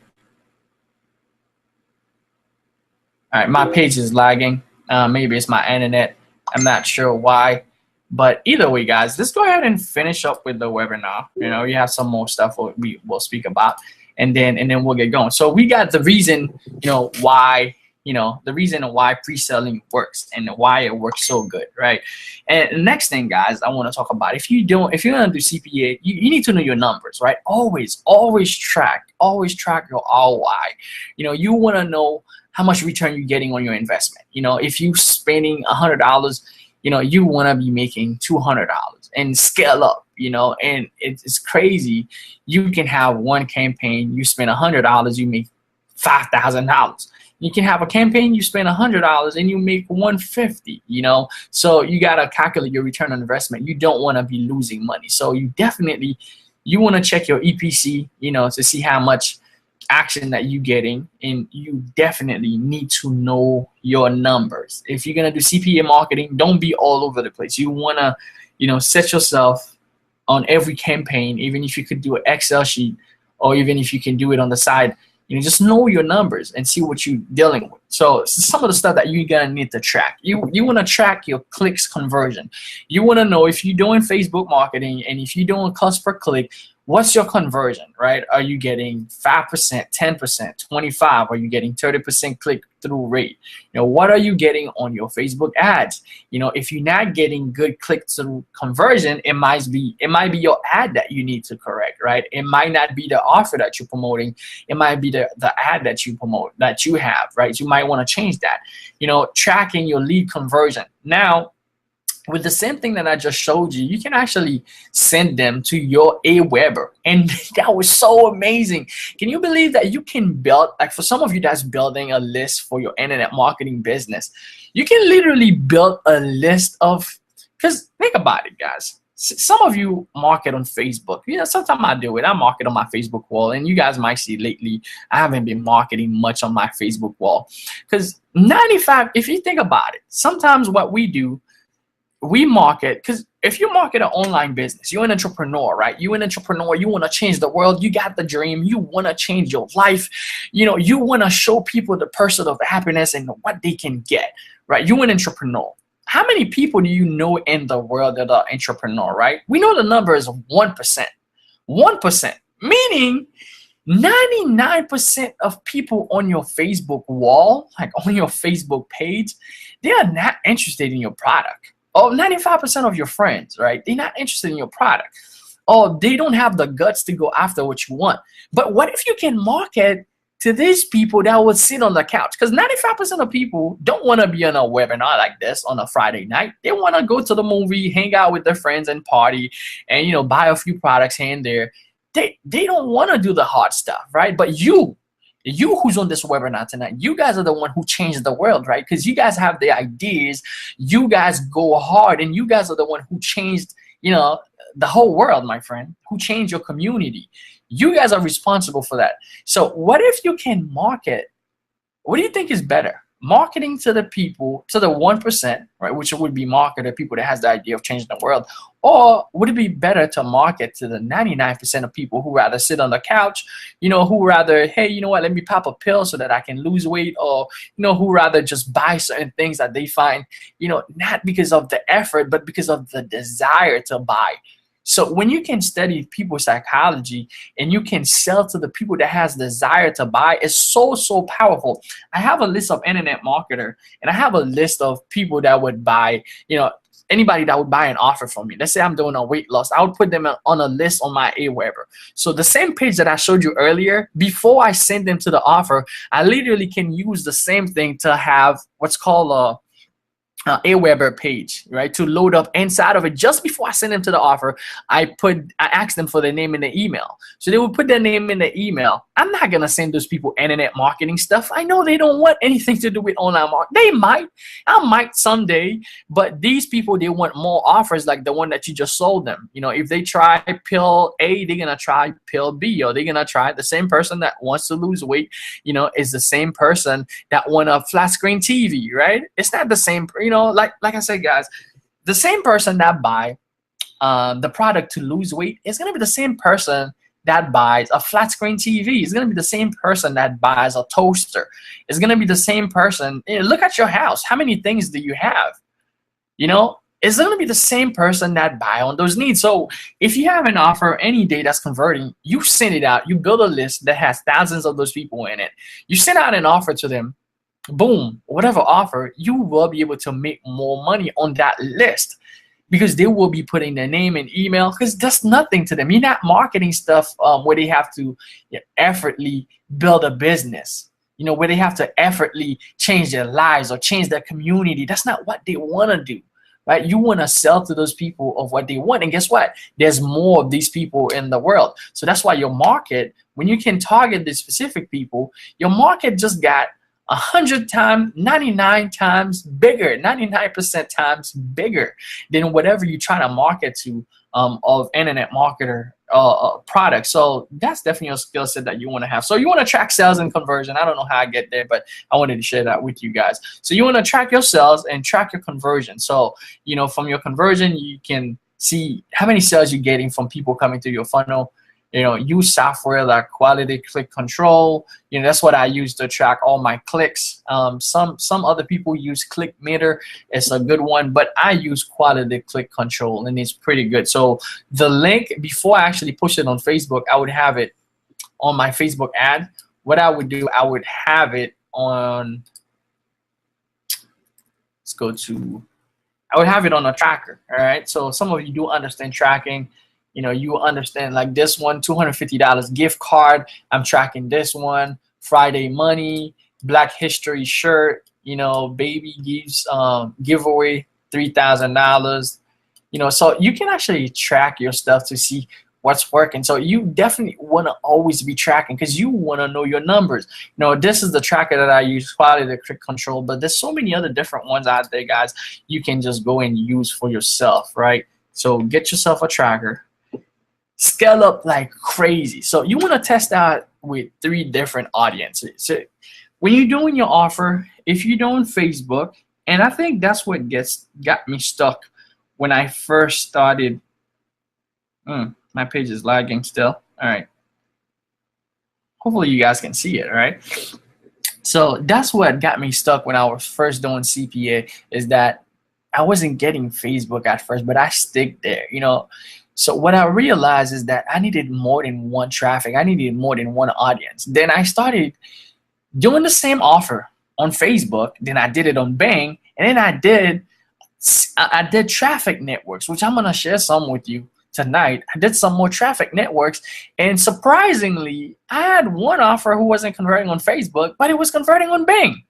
All right, my page is lagging. Maybe it's my internet. I'm not sure why. But either way, guys, let's go ahead and finish up with the webinar. You know, you have some more stuff we will speak about, and then we'll get going. So we got the reason, why, the reason why pre-selling works and why it works so good, right? And the next thing, guys, I want to talk about, if you're gonna do CPA, you need to know your numbers, right? Always track your ROI. You want to know how much return you're getting on your investment. If you're spending $100, you want to be making $200 and scale up, and it's crazy. You can have one campaign, you spend $100, you make $5,000. You can have a campaign, you spend $100 and you make $150, so you got to calculate your return on investment. You don't want to be losing money. So you want to check your EPC, to see how much action that you're getting, and you definitely need to know your numbers. If you're gonna do CPA marketing, don't be all over the place. You wanna, set yourself on every campaign, even if you could do an Excel sheet, or even if you can do it on the side. Just know your numbers and see what you're dealing with. So some of the stuff that you're gonna need to track. You wanna track your clicks conversion. You wanna know if you're doing Facebook marketing and if you're doing cost per click, what's your conversion, right? Are you getting 5%, 10%, 25%? Are you getting 30% click-through rate? What are you getting on your Facebook ads? If you're not getting good click-through conversion, it might be your ad that you need to correct, right? It might not be the offer that you're promoting. It might be the ad that you promote, that you have, right? You might want to change that. Tracking your lead conversion. Now, with the same thing that I just showed you, you can actually send them to your Aweber. And that was so amazing. Can you believe that you can build, like for some of you that's building a list for your internet marketing business, you can literally build a list of, because think about it, guys. Some of you market on Facebook. Sometimes I do it. I market on my Facebook wall. And you guys might see lately, I haven't been marketing much on my Facebook wall. Because 95, if you think about it, sometimes what we do, we market, because if you market an online business, you're an entrepreneur, right? You're an entrepreneur, you want to change the world, you got the dream, you want to change your life, you want to show people the pursuit of happiness and what they can get, right? You're an entrepreneur. How many people do you know in the world that are entrepreneur, right? We know the number is 1%. 1%, meaning 99% of people on your Facebook wall, like on your Facebook page, they are not interested in your product. Or 95% of your friends, right? They're not interested in your product. Or they don't have the guts to go after what you want. But what if you can market to these people that would sit on the couch? Because 95% of people don't want to be on a webinar like this on a Friday night. They want to go to the movie, hang out with their friends and party, and buy a few products here and there. They don't want to do the hard stuff, right? But you who's on this webinar tonight, you guys are the one who changed the world, right? Because you guys have the ideas, you guys go hard, and you guys are the one who changed, the whole world, my friend, who changed your community. You guys are responsible for that. So what if you can market? What do you think is better? Marketing to the people, to the 1%, right, which would be marketed people that has the idea of changing the world, or would it be better to market to the 99% of people who rather sit on the couch, who rather, hey, let me pop a pill so that I can lose weight, or, who rather just buy certain things that they find, not because of the effort, but because of the desire to buy. So when you can study people's psychology and you can sell to the people that has desire to buy, it's so powerful. I have a list of internet marketer, and I have a list of people that would buy, anybody that would buy an offer from me. Let's say I'm doing a weight loss, I would put them on a list on my Aweber. So the same page that I showed you earlier, before I send them to the offer, I literally can use the same thing to have what's called a Aweber page, right, to load up inside of it. Just before I send them to the offer, I ask them for their name in the email. So they will put their name in the email. I'm not gonna send those people internet marketing stuff. I know they don't want anything to do with online marketing. They might, I might someday, but these people, they want more offers like the one that you just sold them. You know, if they try pill A, they're gonna try pill B, or they're gonna try the same person that wants to lose weight, you know, is the same person that want a flat screen TV, right? It's not the same, you know, like I said, guys, the same person that buy the product to lose weight is gonna be the same person that buys a flat screen TV. It's gonna be the same person that buys a toaster. It's gonna be the same person. Look at your house. How many things do you have? You know, it's gonna be the same person that buy on those needs. So if you have an offer any day that's converting, you send it out. You build a list that has thousands of those people in it. You send out an offer to them. Boom, whatever offer, you will be able to make more money on that list, because they will be putting their name and email, because that's nothing to them. You're not marketing stuff where they have to effortlessly build a business, you know, where they have to effortlessly change their lives or change their community. That's not what they want to do, right? You want to sell to those people of what they want. And guess what? There's more of these people in the world. So that's why your market, when you can target the specific people, your market just got 100 times, 99 times bigger, 99% times bigger than whatever you try to market to of internet marketer product. So that's definitely a skill set that you want to have. So you want to track sales and conversion. I don't know how I get there, but I wanted to share that with you guys. So you want to track your sales and track your conversion. So, you know, from your conversion, you can see how many sales you're getting from people coming through your funnel. You know, use software like Quality Click Control. You know, that's what I use to track all my clicks. Some other people use ClickMeter. It's a good one, but I use Quality Click Control, and it's pretty good. So the link, before I actually push it on Facebook, I would have it on my Facebook ad. What I would do, I would have it on, let's go to, I would have it on a tracker, all right? So some of you do understand tracking. You know, you understand like this one, $250 gift card. I'm tracking this one. Friday money, Black History shirt. You know, baby gives giveaway $3,000. You know, so you can actually track your stuff to see what's working. So you definitely want to always be tracking, because you want to know your numbers. You know, this is the tracker that I use, Quality Click Control, but there's so many other different ones out there, guys. You can just go and use for yourself, right? So get yourself a tracker. Scale up like crazy. So you want to test out with 3 different audiences. So when you're doing your offer, if you're doing Facebook, and I think that's what got me stuck when I first started. My page is lagging still. All right. Hopefully you guys can see it, all right? So that's what got me stuck when I was first doing CPA, is that I wasn't getting Facebook at first, but I stick there, you know. So what I realized is that I needed more than one traffic. I needed more than one audience. Then I started doing the same offer on Facebook. Then I did it on Bing. And then I did traffic networks, which I'm going to share some with you tonight. I did some more traffic networks. And surprisingly, I had one offer who wasn't converting on Facebook, but it was converting on Bing.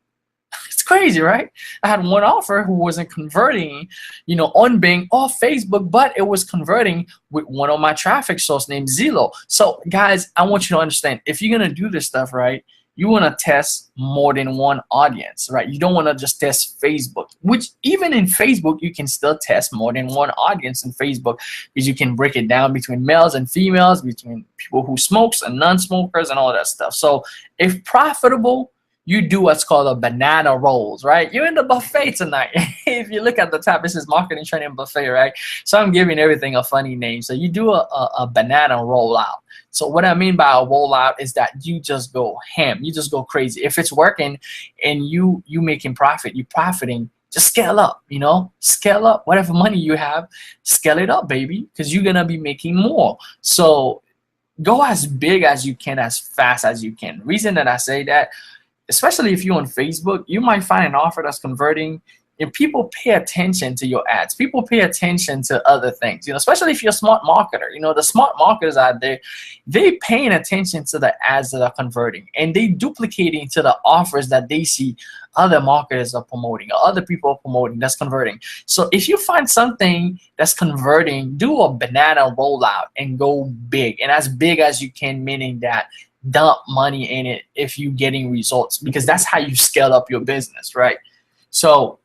It's crazy, right? I had one offer who wasn't converting, you know, on Bing or Facebook, but it was converting with one of my traffic source named Zillow. So guys, I want you to understand, if you're going to do this stuff, right, you want to test more than one audience, right? You don't want to just test Facebook, which even in Facebook, you can still test more than one audience in Facebook, because you can break it down between males and females, between people who smokes and non-smokers and all that stuff. So if profitable, you do what's called a banana rolls, right? You're in the buffet tonight. If you look at the top, this is marketing training buffet, right? So I'm giving everything a funny name. So you do a banana rollout. So what I mean by a rollout is that you just go ham. You just go crazy. If it's working and you making profit, you profiting, just scale up, you know? Scale up. Whatever money you have, scale it up, baby, because you're going to be making more. So go as big as you can, as fast as you can. Reason that I say that, especially if you're on Facebook, you might find an offer that's converting and people pay attention to your ads. People pay attention to other things, you know, especially if you're a smart marketer. You know, the smart marketers out there, they paying attention to the ads that are converting, and they duplicating to the offers that they see other marketers are promoting or other people are promoting that's converting. So if you find something that's converting, do a banana rollout and go big, and as big as you can, meaning that dump money in it if you're getting results, because that's how you scale up your business, right? So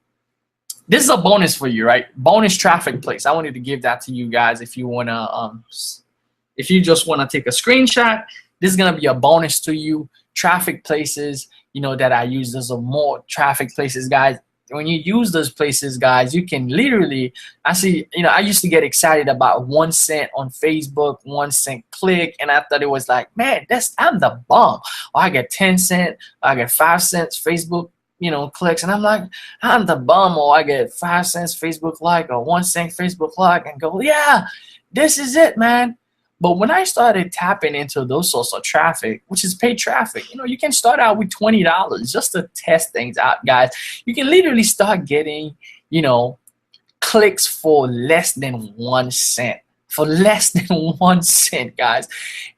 this is a bonus for you, right? Bonus traffic place. I wanted to give that to you guys. If you wanna, if you just wanna take a screenshot, this is gonna be a bonus to you. Traffic places, you know, that I use. There's a more traffic places, guys. When you use those places, guys, you can literally, I see, you know, I used to get excited about 1 cent on Facebook, 1 cent click, and I thought it was like, man, I'm the bomb. Or I get 10 cent, I get 5 cents Facebook, you know, clicks, and I'm like, I'm the bum. Or I get 5 cents Facebook like, or 1 cent Facebook like, and go, yeah, this is it, man. But when I started tapping into those sorts of traffic, which is paid traffic, you know, you can start out with $20 just to test things out, guys. You can literally start getting, you know, clicks for less than 1 cent. For less than 1 cent, guys.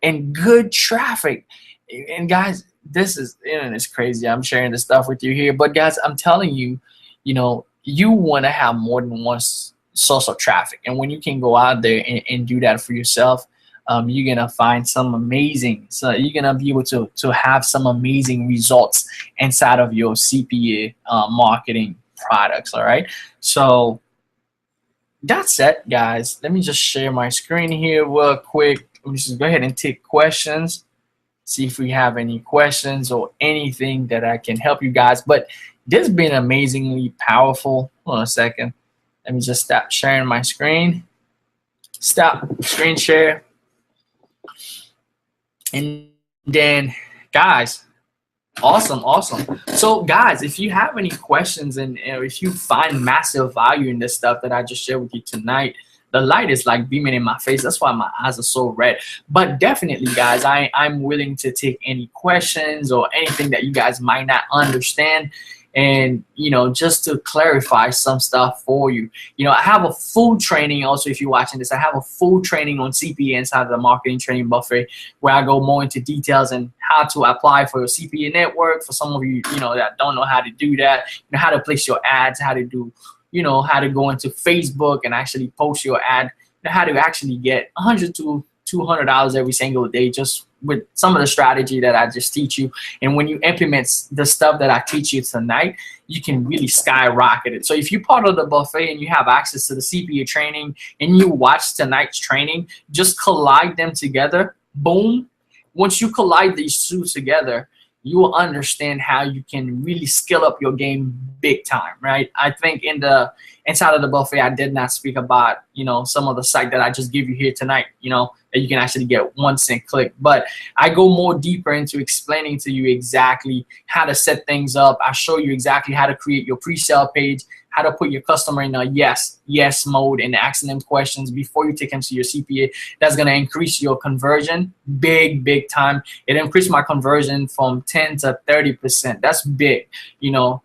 And good traffic. And guys, this is, you know, it's crazy. I'm sharing this stuff with you here. But guys, I'm telling you, you know, you want to have more than one source of traffic. And when you can go out there and do that for yourself, you're gonna find some amazing, so you're gonna be able to have some amazing results inside of your CPA marketing products. All right, so that's it, guys. Let me just share my screen here real quick. Let me just go ahead and take questions, see if we have any questions or anything that I can help you guys. But this has been amazingly powerful. Hold on a second, let me just stop sharing my screen. Stop screen share. And then, guys, awesome. So, guys, if you have any questions and if you find massive value in this stuff that I just shared with you tonight, the light is like beaming in my face. That's why my eyes are so red. But definitely, guys, I'm willing to take any questions or anything that you guys might not understand. And, you know, just to clarify some stuff for you. You know, I have a full training also, if you're watching this, I have a full training on CPA inside of the Marketing Training Buffet, where I go more into details and how to apply for your CPA network. For some of you, you know, that don't know how to do that, you know, how to place your ads, how to do, you know, how to go into Facebook and actually post your ad, you know, how to actually get $100 to $200 every single day, just with some of the strategy that I just teach you. And when you implement the stuff that I teach you tonight, you can really skyrocket it. So if you're part of the buffet and you have access to the CPA training and you watch tonight's training, just collide them together. Boom. Once you collide these two together, you will understand how you can really scale up your game big time, right? I think inside of the buffet, I did not speak about, you know, some of the site that I just give you here tonight, you know, that you can actually get 1 cent click. But I go more deeper into explaining to you exactly how to set things up. I show you exactly how to create your pre-sale page, how to put your customer in a yes mode and asking them questions before you take them to your CPA. That's going to increase your conversion big time. It increased my conversion from 10 to 30%. That's big, you know,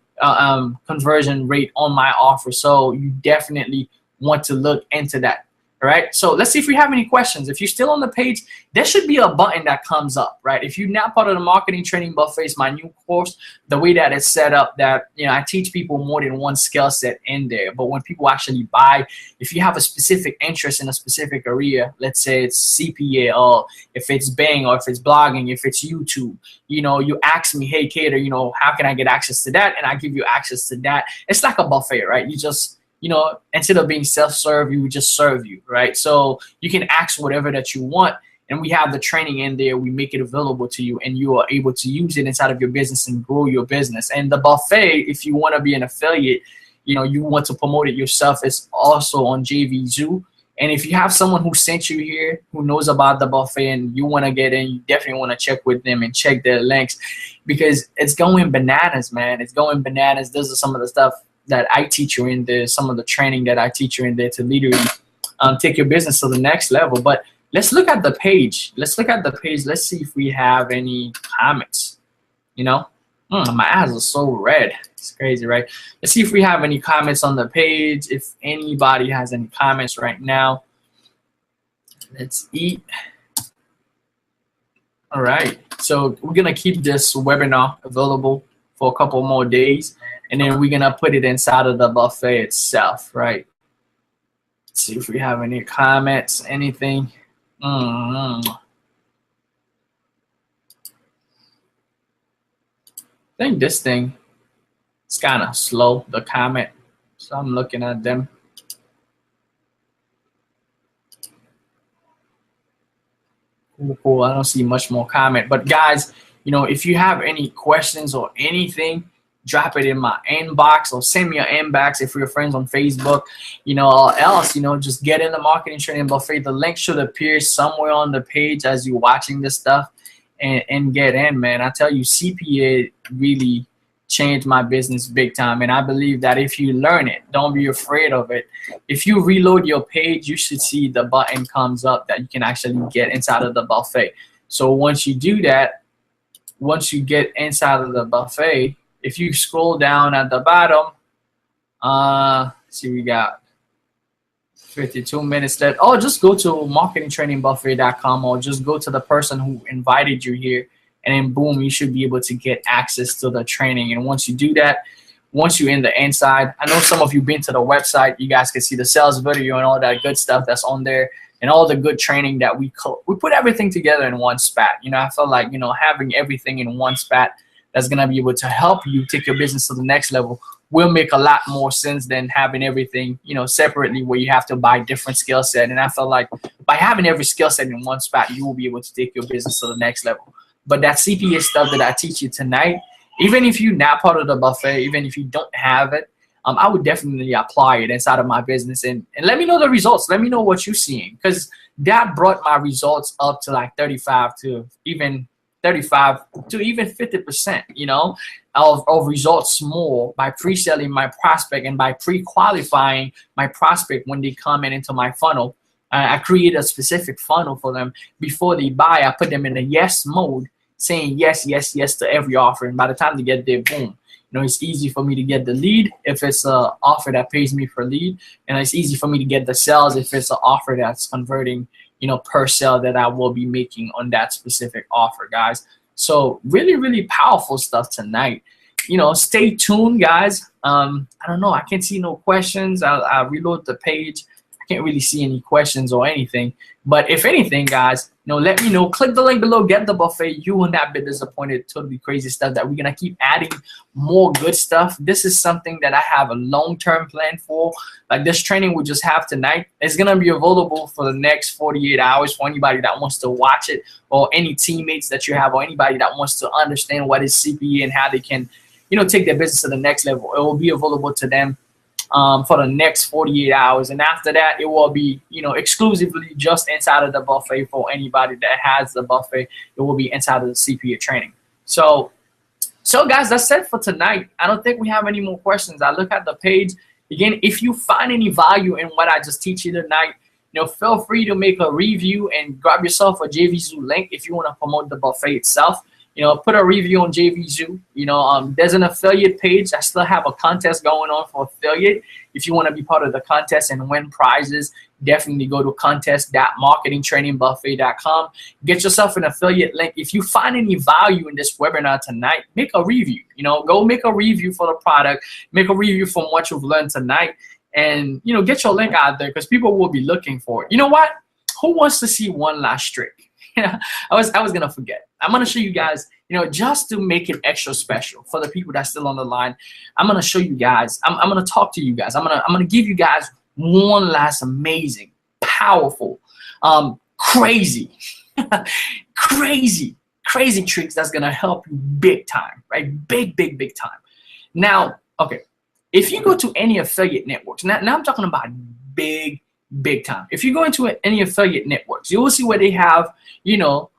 conversion rate on my offer. So you definitely want to look into that. All right, so let's see if we have any questions. If you're still on the page, there should be a button that comes up, right? If you're not part of the Marketing Training Buffet, it's my new course. The way that it's set up, that, you know, I teach people more than one skill set in there. But when people actually buy, if you have a specific interest in a specific area, let's say it's CPA, or if it's Bing, or if it's blogging, if it's YouTube, you know, you ask me, hey, Cater, you know, how can I get access to that? And I give you access to that. It's like a buffet, right? You just, you know, instead of being self-serve, we would just serve you, right? So you can ask whatever that you want, and we have the training in there. We make it available to you, and you are able to use it inside of your business and grow your business. And the buffet, if you want to be an affiliate, you know, you want to promote it yourself, it's also on JVZoo. And if you have someone who sent you here, who knows about the buffet, and you want to get in, you definitely want to check with them and check their links, because it's going bananas, man. It's going bananas. Those are some of the stuff that I teach you in there, some of the training that I teach you in there to literally take your business to the next level. But let's look at the page. Let's look at the page. Let's see if we have any comments. You know, My eyes are so red. It's crazy, right? Let's see if we have any comments on the page. If anybody has any comments right now. Let's eat. All right. So we're going to keep this webinar available for a couple more days. And then we're going to put it inside of the buffet itself, right? Let's see if we have any comments, anything. I think this thing is kind of slow, the comment. So I'm looking at them. Cool. I don't see much more comment. But guys, you know, if you have any questions or anything, drop it in my inbox or send me your inbox if we're friends on Facebook, you know, or else, you know, just get in the Marketing Training Buffet. The link should appear somewhere on the page as you're watching this stuff. And get in, man. I tell you, CPA really changed my business big time. And I believe that if you learn it, don't be afraid of it. If you reload your page, you should see the button comes up that you can actually get inside of the buffet. So once you do that, once you get inside of the buffet, if you scroll down at the bottom, see, we got 52 minutes left. Oh, just go to marketingtrainingbuffet.com or just go to the person who invited you here, and then boom, you should be able to get access to the training. And once you do that, once you're in the inside, I know some of you been to the website, you guys can see the sales video and all that good stuff that's on there and all the good training that we put everything together in one spot. You know, I feel like, you know, having everything in one spot that's going to be able to help you take your business to the next level will make a lot more sense than having everything, you know, separately where you have to buy different skill set. And I feel like by having every skill set in one spot, you will be able to take your business to the next level. But that CPA stuff that I teach you tonight, even if you're not part of the buffet, even if you don't have it, I would definitely apply it inside of my business and let me know the results. Let me know what you're seeing, because that brought my results up to like 35 to even 50%, you know, of results more by pre-selling my prospect and by pre-qualifying my prospect when they come into my funnel. I create a specific funnel for them before they buy. I put them in a yes mode, saying yes, yes, yes to every offer. And by the time they get there, boom, you know, it's easy for me to get the lead if it's an offer that pays me per lead, and it's easy for me to get the sales if it's an offer that's converting, you know, per sale that I will be making on that specific offer, guys. So really, really powerful stuff tonight. You know, stay tuned, guys. I don't know. I can't see no questions. I'll reload the page. I can't really see any questions or anything. But if anything, guys, you know, let me know. Click the link below. Get the buffet. You will not be disappointed. Totally crazy stuff that we're going to keep adding more good stuff. This is something that I have a long-term plan for. Like this training we just have tonight, it's going to be available for the next 48 hours for anybody that wants to watch it, or any teammates that you have, or anybody that wants to understand what is CPA and how they can, you know, take their business to the next level. It will be available to them for the next 48 hours. And after that, it will be, you know, exclusively just inside of the buffet for anybody that has the buffet. It will be inside of the CPA training. So guys, that's it for tonight. I don't think we have any more questions. I look at the page. Again, if you find any value in what I just teach you tonight, you know, feel free to make a review and grab yourself a JVZoo link if you want to promote the buffet itself. You know, put a review on JVZoo. You know, there's an affiliate page. I still have a contest going on for affiliate. If you want to be part of the contest and win prizes, definitely go to contest.marketingtrainingbuffet.com. Get yourself an affiliate link. If you find any value in this webinar tonight, make a review. You know, go make a review for the product. Make a review from what you've learned tonight. And, you know, get your link out there because people will be looking for it. You know what? Who wants to see one last trick? I was going to forget. I'm going to show you guys, you know, just to make it extra special for the people that's still on the line. I'm going to show you guys. I'm going to talk to you guys. I'm going to give you guys one last amazing, powerful, crazy tricks that's going to help you big time, right? Big time. Now, okay, if you go to any affiliate networks, now I'm talking about big time. If you go into any affiliate networks, you will see where they have, you know,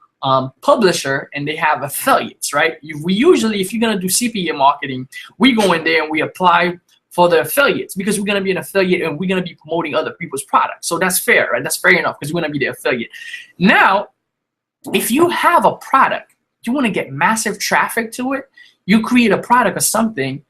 publisher and they have affiliates, right? We usually, if you're going to do CPA marketing, we go in there and we apply for the affiliates because we're going to be an affiliate and we're going to be promoting other people's products. So that's fair, right? That's fair enough because we're going to be the affiliate. Now, if you have a product, you want to get massive traffic to it, you create a product or something.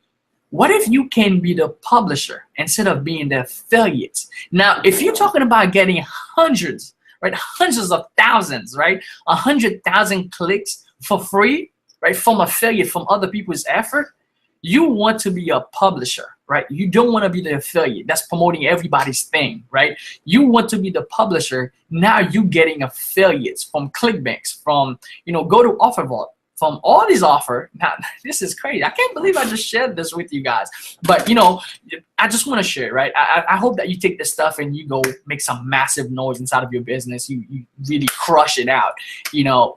What if you can be the publisher instead of being the affiliates? Now, if you're talking about getting hundreds, right, hundreds of thousands, right, 100,000 clicks for free, right, from affiliate, from other people's effort, you want to be a publisher, right? You don't want to be the affiliate that's promoting everybody's thing, right? You want to be the publisher. Now you getting affiliates from ClickBanks, from, go to OfferVault, from all these offer. Now, this is crazy. I can't believe I just shared this with you guys. But, I just want to share it, right? I hope that you take this stuff and you go make some massive noise inside of your business. You really crush it out,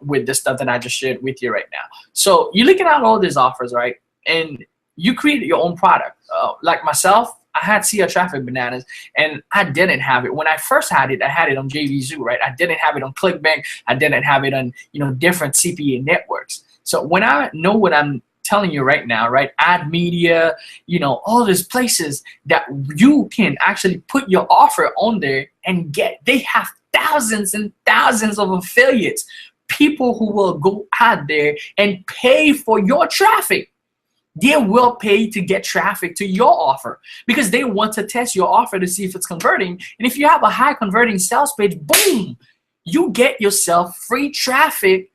with the stuff that I just shared with you right now. So you're looking at all these offers, right? And you created your own product. Like myself, I had SEO Traffic Bananas, and I didn't have it. When I first had it, I had it on JVZoo, right? I didn't have it on ClickBank. I didn't have it on, different CPA networks. So when I know what I'm telling you right now, right? Ad Media, all these places that you can actually put your offer on there and get, they have thousands and thousands of affiliates, people who will go out there and pay for your traffic. They will pay to get traffic to your offer because they want to test your offer to see if it's converting. And if you have a high converting sales page, boom, you get yourself free traffic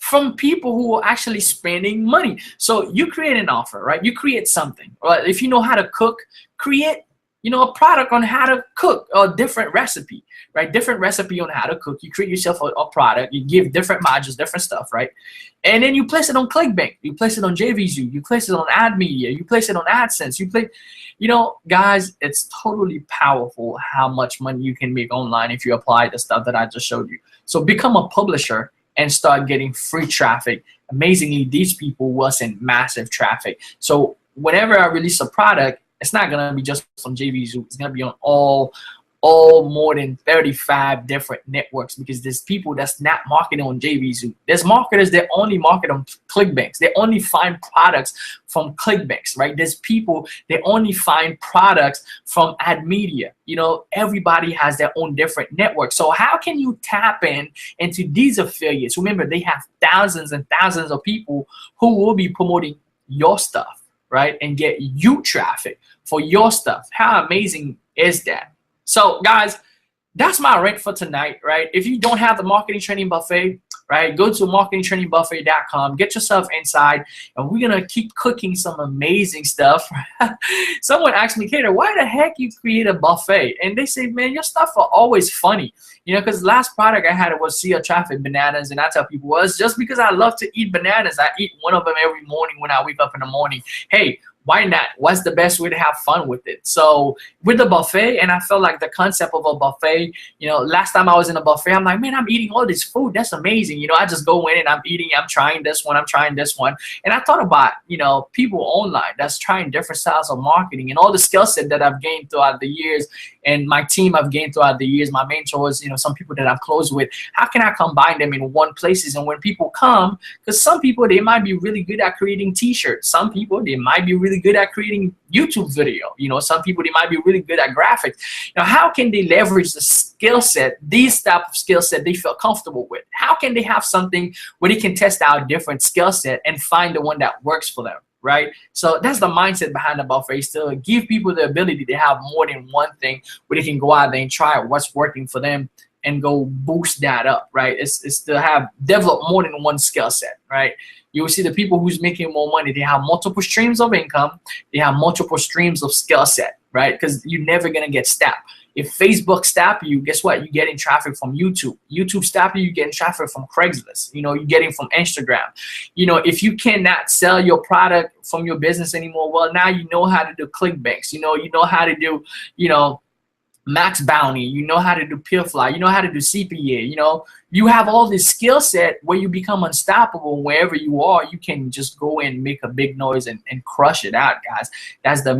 from people who are actually spending money. So you create an offer, right? You create something. Right? If you know how to cook, create a product on how to cook, or different recipe, right? Different recipe on how to cook. You create yourself a product. You give different modules, different stuff, right? And then you place it on ClickBank. You place it on JVZoo. You place it on Ad Media. You place it on AdSense. You play, guys, it's totally powerful how much money you can make online if you apply the stuff that I just showed you. So become a publisher and start getting free traffic. Amazingly, these people will send massive traffic. So whenever I release a product, it's not gonna be just on JVZoo. It's gonna be on all more than 35 different networks, because there's people that's not marketing on JVZoo. There's marketers that only market on ClickBanks. They only find products from ClickBanks, right? There's people that only find products from Ad Media. Everybody has their own different network. So how can you tap into these affiliates? Remember, they have thousands and thousands of people who will be promoting your stuff, right? And get you traffic for your stuff. How amazing is that? So guys, that's my rant for tonight, right? If you don't have the Marketing Training Buffet, right, go to marketingtrainingbuffet.com, get yourself inside, and we're gonna keep cooking some amazing stuff. Someone asked me, Kader, why the heck you create a buffet? And they say, man, your stuff are always funny. Because last product I had was SEO Traffic Bananas, and I tell people, well, it's just because I love to eat bananas. I eat one of them every morning when I wake up in the morning. Hey, why not? What's the best way to have fun with it? So with the buffet, and I felt like the concept of a buffet, last time I was in a buffet, I'm like, man, I'm eating all this food. That's amazing. I just go in and I'm eating, I'm trying this one, I'm trying this one. And I thought about, people online that's trying different styles of marketing and all the skill set that I've gained throughout the years, and my team I've gained throughout the years, my mentors, some people that I'm close with. How can I combine them in one places? And when people come, because some people, they might be really good at creating t-shirts. Some people, they might be really good at creating YouTube video. Some people, they might be really good at graphics. How can they leverage the skill set, these type of skill set they feel comfortable with? How can they have something where they can test out different skill set and find the one that works for them, right? So that's the mindset behind the buffet, to give people the ability to have more than one thing where they can go out there and try what's working for them and go boost that up, right? It's to develop more than one skill set, right? You will see the people who's making more money, they have multiple streams of income, they have multiple streams of skill set, right? Because you're never gonna get stopped. If Facebook stop you, guess what? You're getting traffic from YouTube. YouTube stop you, you're getting traffic from Craigslist. You're getting from Instagram. If you cannot sell your product from your business anymore, well, now you know how to do ClickBanks. You know how to do, Max Bounty, you know how to do Peerfly, you know how to do CPA, you have all this skill set where you become unstoppable. Wherever you are, you can just go and make a big noise and crush it out, guys. That's the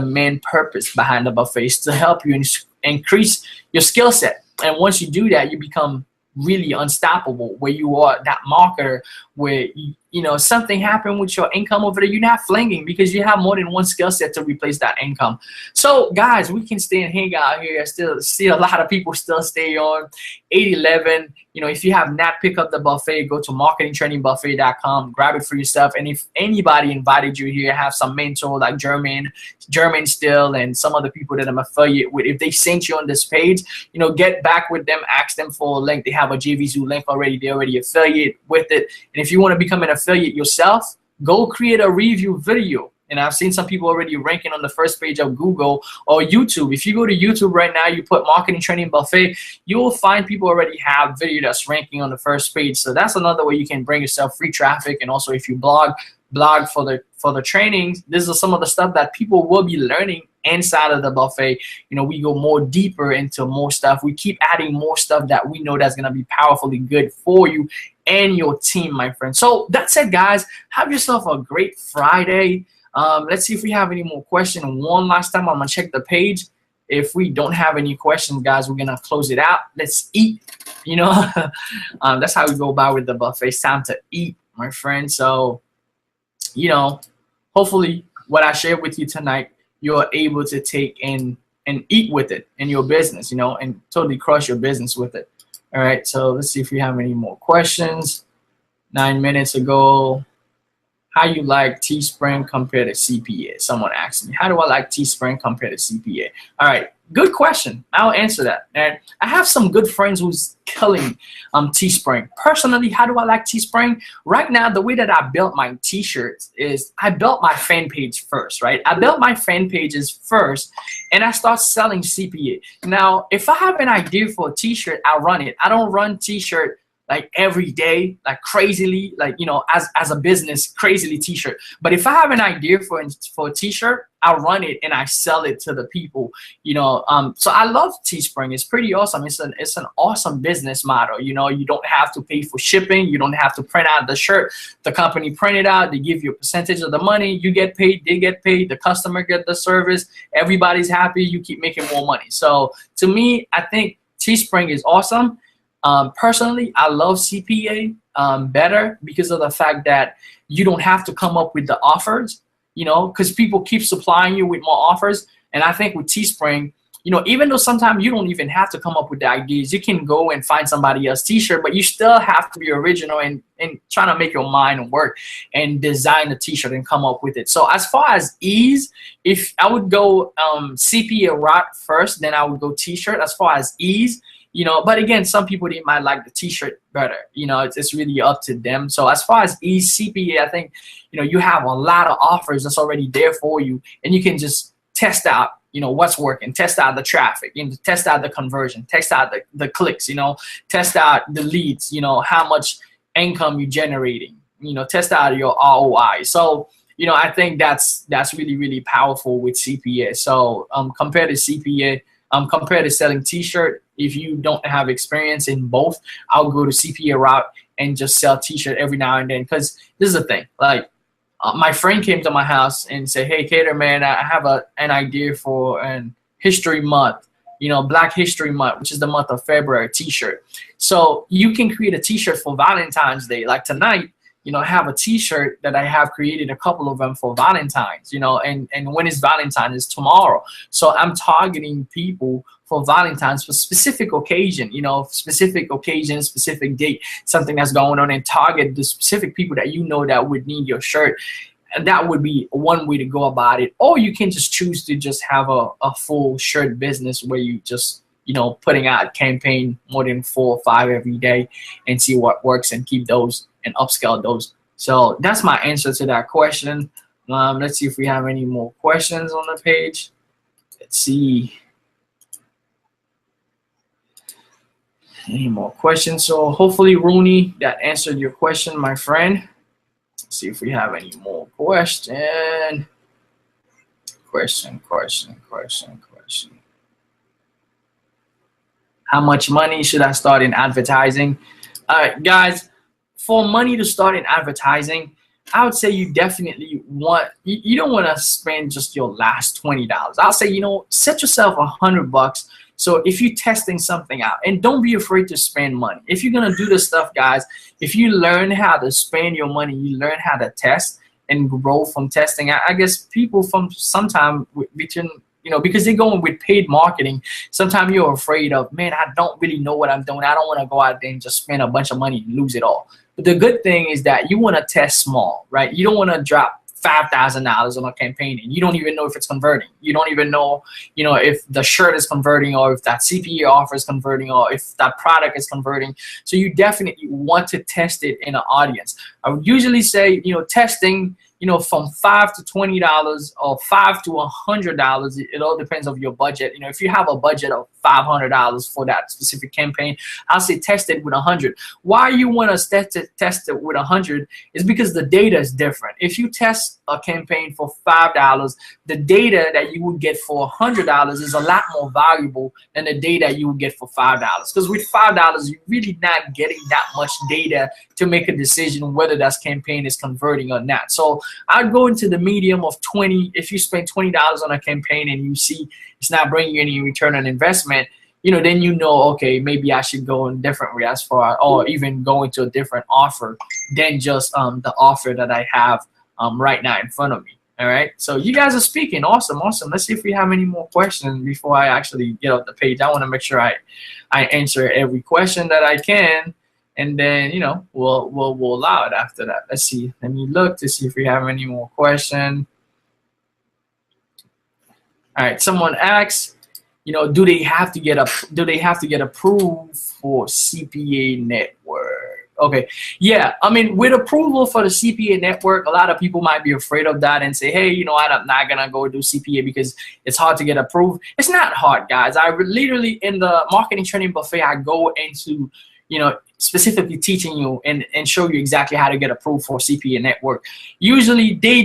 main purpose behind the buffet, is to help you increase your skill set. And once you do that, you become really unstoppable, where you are that marketer where you know, something happened with your income over there, you're not flinging because you have more than one skill set to replace that income. So guys, we can stay and hang out here. I still see a lot of people still stay on 811. You know, if you have not picked up the buffet, go to marketingtrainingbuffet.com, grab it for yourself. And if anybody invited you here, have some mentor like German still, and some other people that I'm affiliate with, if they sent you on this page, you know, get back with them, ask them for a link. They have a JVZoo link already. They already affiliate with it. And if you want to become an affiliate yourself, go create a review video. And I've seen some people already ranking on the first page of Google or YouTube. If you go to YouTube right now, you put Marketing Training Buffet, you will find people already have video that's ranking on the first page. So that's another way you can bring yourself free traffic. And also if you blog for the trainings, this is some of the stuff that people will be learning inside of the buffet. You know, we go more deeper into more stuff. We keep adding more stuff that we know that's going to be powerfully good for you and your team, my friend. So that's it, guys. Have yourself a great Friday. Let's see if we have any more questions. One last time, I'm gonna check the page. If we don't have any questions, guys, we're gonna close it out. Let's eat. You know, that's how we go about with the buffet. It's time to eat, my friend. So, you know, hopefully what I shared with you tonight, you're able to take and eat with it in your business, you know, and totally crush your business with it. All right, so let's see if we have any more questions. 9 minutes ago. How you like Teespring compared to CPA? Someone asked me, how do I like Teespring compared to CPA? All right, good question. I'll answer that. And I have some good friends who's killing Teespring. Personally, how do I like Teespring? Right now, the way that I built my t-shirts is I built my fan page first, right? I built my fan pages first, and I start selling CPA. Now, if I have an idea for a t-shirt, I run it. I don't run t-shirt like every day, like crazily, like, you know, as a business, crazily t-shirt. But if I have an idea for a t-shirt, I'll run it and I sell it to the people, you know. So I love Teespring. It's pretty awesome. It's an awesome business model. You know, you don't have to pay for shipping. You don't have to print out the shirt. The company print it out. They give you a percentage of the money. You get paid. They get paid. The customer get the service. Everybody's happy. You keep making more money. So to me, I think Teespring is awesome. Personally, I love CPA better because of the fact that you don't have to come up with the offers, you know, because people keep supplying you with more offers. And I think with Teespring, you know, even though sometimes you don't even have to come up with the ideas, you can go and find somebody else's t-shirt, but you still have to be original and trying to make your mind work and design the t-shirt and come up with it. So as far as ease, if I would go CPA route first, then I would go t-shirt as far as ease. You know, but again, some people, they might like the t-shirt better. You know, it's really up to them. So as far as CPA, I think, you know, you have a lot of offers that's already there for you, and you can just test out, you know, what's working, test out the traffic, you know, test out the conversion, test out the clicks, you know, test out the leads, you know, how much income you're generating, you know, test out your ROI. So, you know, I think that's really, really powerful with CPA. So compared to CPA, compared to selling t-shirt, if you don't have experience in both, I'll go to CPA route and just sell t-shirt every now and then. Because this is the thing, like my friend came to my house and said, hey, Kader, man, I have an idea for an history month, you know, Black History Month, which is the month of February, t-shirt. So you can create a t-shirt for Valentine's Day. Like tonight, you know, I have a t-shirt that I have created a couple of them for Valentine's, you know, and when is Valentine's? Is tomorrow. So I'm targeting people for Valentine's for specific occasion, you know, specific occasion, specific date, something that's going on, and target the specific people that you know that would need your shirt. And that would be one way to go about it. Or you can just choose to just have a full shirt business where you just, you know, putting out campaign more than 4 or 5 every day and see what works and keep those and upscale those. So that's my answer to that question. Let's see if we have any more questions on the page. Let's see. Any more questions? So hopefully, Rooney, that answered your question, my friend. Let's see if we have any more question. Question. How much money should I start in advertising? All right, guys, for money to start in advertising, I would say you definitely want, you don't want to spend just your last $20. I'll say, you know, set yourself $100. So if you're testing something out, and don't be afraid to spend money. If you're going to do this stuff, guys, if you learn how to spend your money, you learn how to test and grow from testing. I guess people from sometime between, you know, because they're going with paid marketing, sometimes you're afraid of, man, I don't really know what I'm doing. I don't want to go out there and just spend a bunch of money and lose it all. But the good thing is that you want to test small, right? You don't want to drop $5,000 on a campaign and you don't even know if it's converting. You don't even know, you know, if the shirt is converting or if that CPA offer is converting or if that product is converting. So you definitely want to test it in an audience. I would usually say, you know, testing, you know, from $5 to $20 or $5 to $100. It all depends on your budget. You know, if you have a budget of $500 for that specific campaign, I'll say test it with 100. Why you want to test it with 100 is because the data is different. If you test a campaign for $5, the data that you would get for $100 is a lot more valuable than the data you would get for $5. Because with $5, you're really not getting that much data to make a decision whether that campaign is converting or not. So I'd go into the medium of 20. If you spend $20 on a campaign and you see it's not bringing you any return on investment, you know, then you know, okay, maybe I should go in different as far, or even go into a different offer than just the offer that I have right now in front of me. All right, so you guys are speaking. Awesome. Let's see if we have any more questions before I actually get off the page. I want to make sure I answer every question that I can. And then, you know, we'll allow it after that. Let's see. Let me look to see if we have any more questions. All right. Someone asks, you know, do they have to get approved for CPA network? Okay. Yeah. I mean, with approval for the CPA network, a lot of people might be afraid of that and say, hey, you know, I'm not going to go do CPA because it's hard to get approved. It's not hard, guys. I literally, in the marketing training buffet, I go into, you know, specifically teaching you and show you exactly how to get approved for CPA network. Usually they're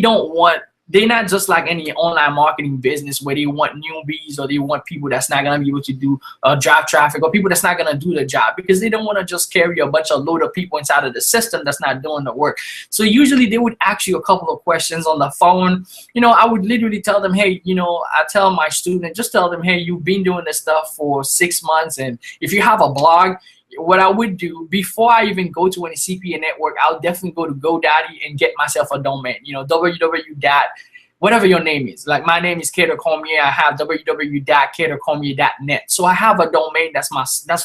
not just like any online marketing business where they want newbies or they want people that's not going to be able to do drive traffic, or people that's not going to do the job, because they don't want to just carry a bunch of load of people inside of the system that's not doing the work. So usually they would ask you a couple of questions on the phone. You know, I would literally tell them, hey, you know, I tell my student, just tell them, hey, you've been doing this stuff for 6 months. And if you have a blog, what I would do before I even go to any CPA network, I'll definitely go to GoDaddy and get myself a domain, you know, www. Whatever your name is. Like my name is Kader Cormier. I have www.kadercormier.net. So I have a domain that's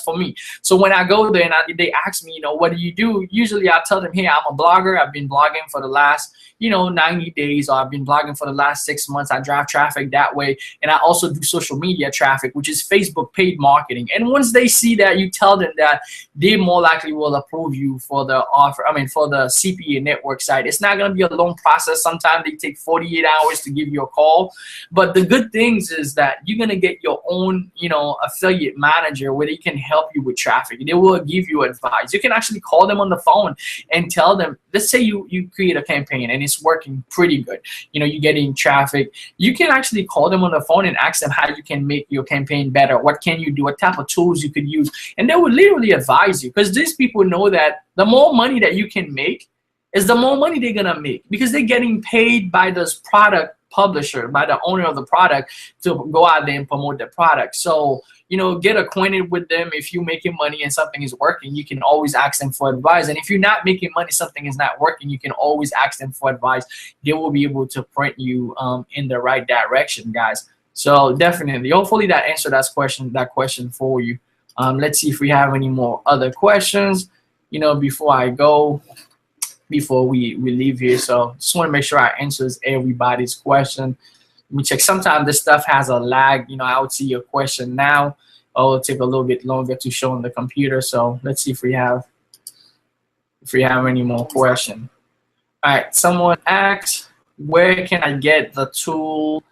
for me. So when I go there and they ask me, you know, what do you do? Usually I tell them, hey, I'm a blogger. I've been blogging for the last, you know, 90 days, or I've been blogging for the last 6 months. I drive traffic that way. And I also do social media traffic, which is Facebook paid marketing. And once they see that, you tell them that, they more likely will approve you for the offer. I mean, for the CPA network site. It's not going to be a long process. Sometimes they take 48 hours to give you a call. But the good things is that you're going to get your own, you know, affiliate manager where they can help you with traffic. They will give you advice. You can actually call them on the phone and tell them, let's say you create a campaign and it's working pretty good. You know, you're getting traffic. You can actually call them on the phone and ask them how you can make your campaign better. What can you do? What type of tools you could use? And they will literally advise you, because these people know that the more money that you can make is the more money they're gonna make, because they're getting paid by this product publisher, by the owner of the product, to go out there and promote the product. So, you know, get acquainted with them. If you're making money and something is working, you can always ask them for advice. And if you're not making money, something is not working, you can always ask them for advice. They will be able to point you in the right direction, guys. So definitely, hopefully that answered that question for you. Let's see if we have any more other questions, you know, before we leave here. So just want to make sure I answers everybody's question. Let me check. Sometimes this stuff has a lag. You know, I would see your question now. It'll take a little bit longer to show on the computer. So let's see if we have any more questions. All right. Someone asked, where can I get the tool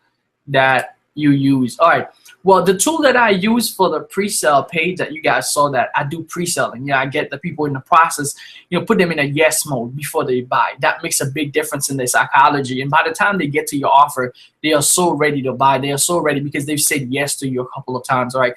that you use? All right. Well, the tool that I use for the pre-sale page that you guys saw, that I do pre-selling. You know, I get the people in the process, you know, put them in a yes mode before they buy. That makes a big difference in their psychology. And by the time they get to your offer, they are so ready to buy. They are so ready because they've said yes to you a couple of times, all right?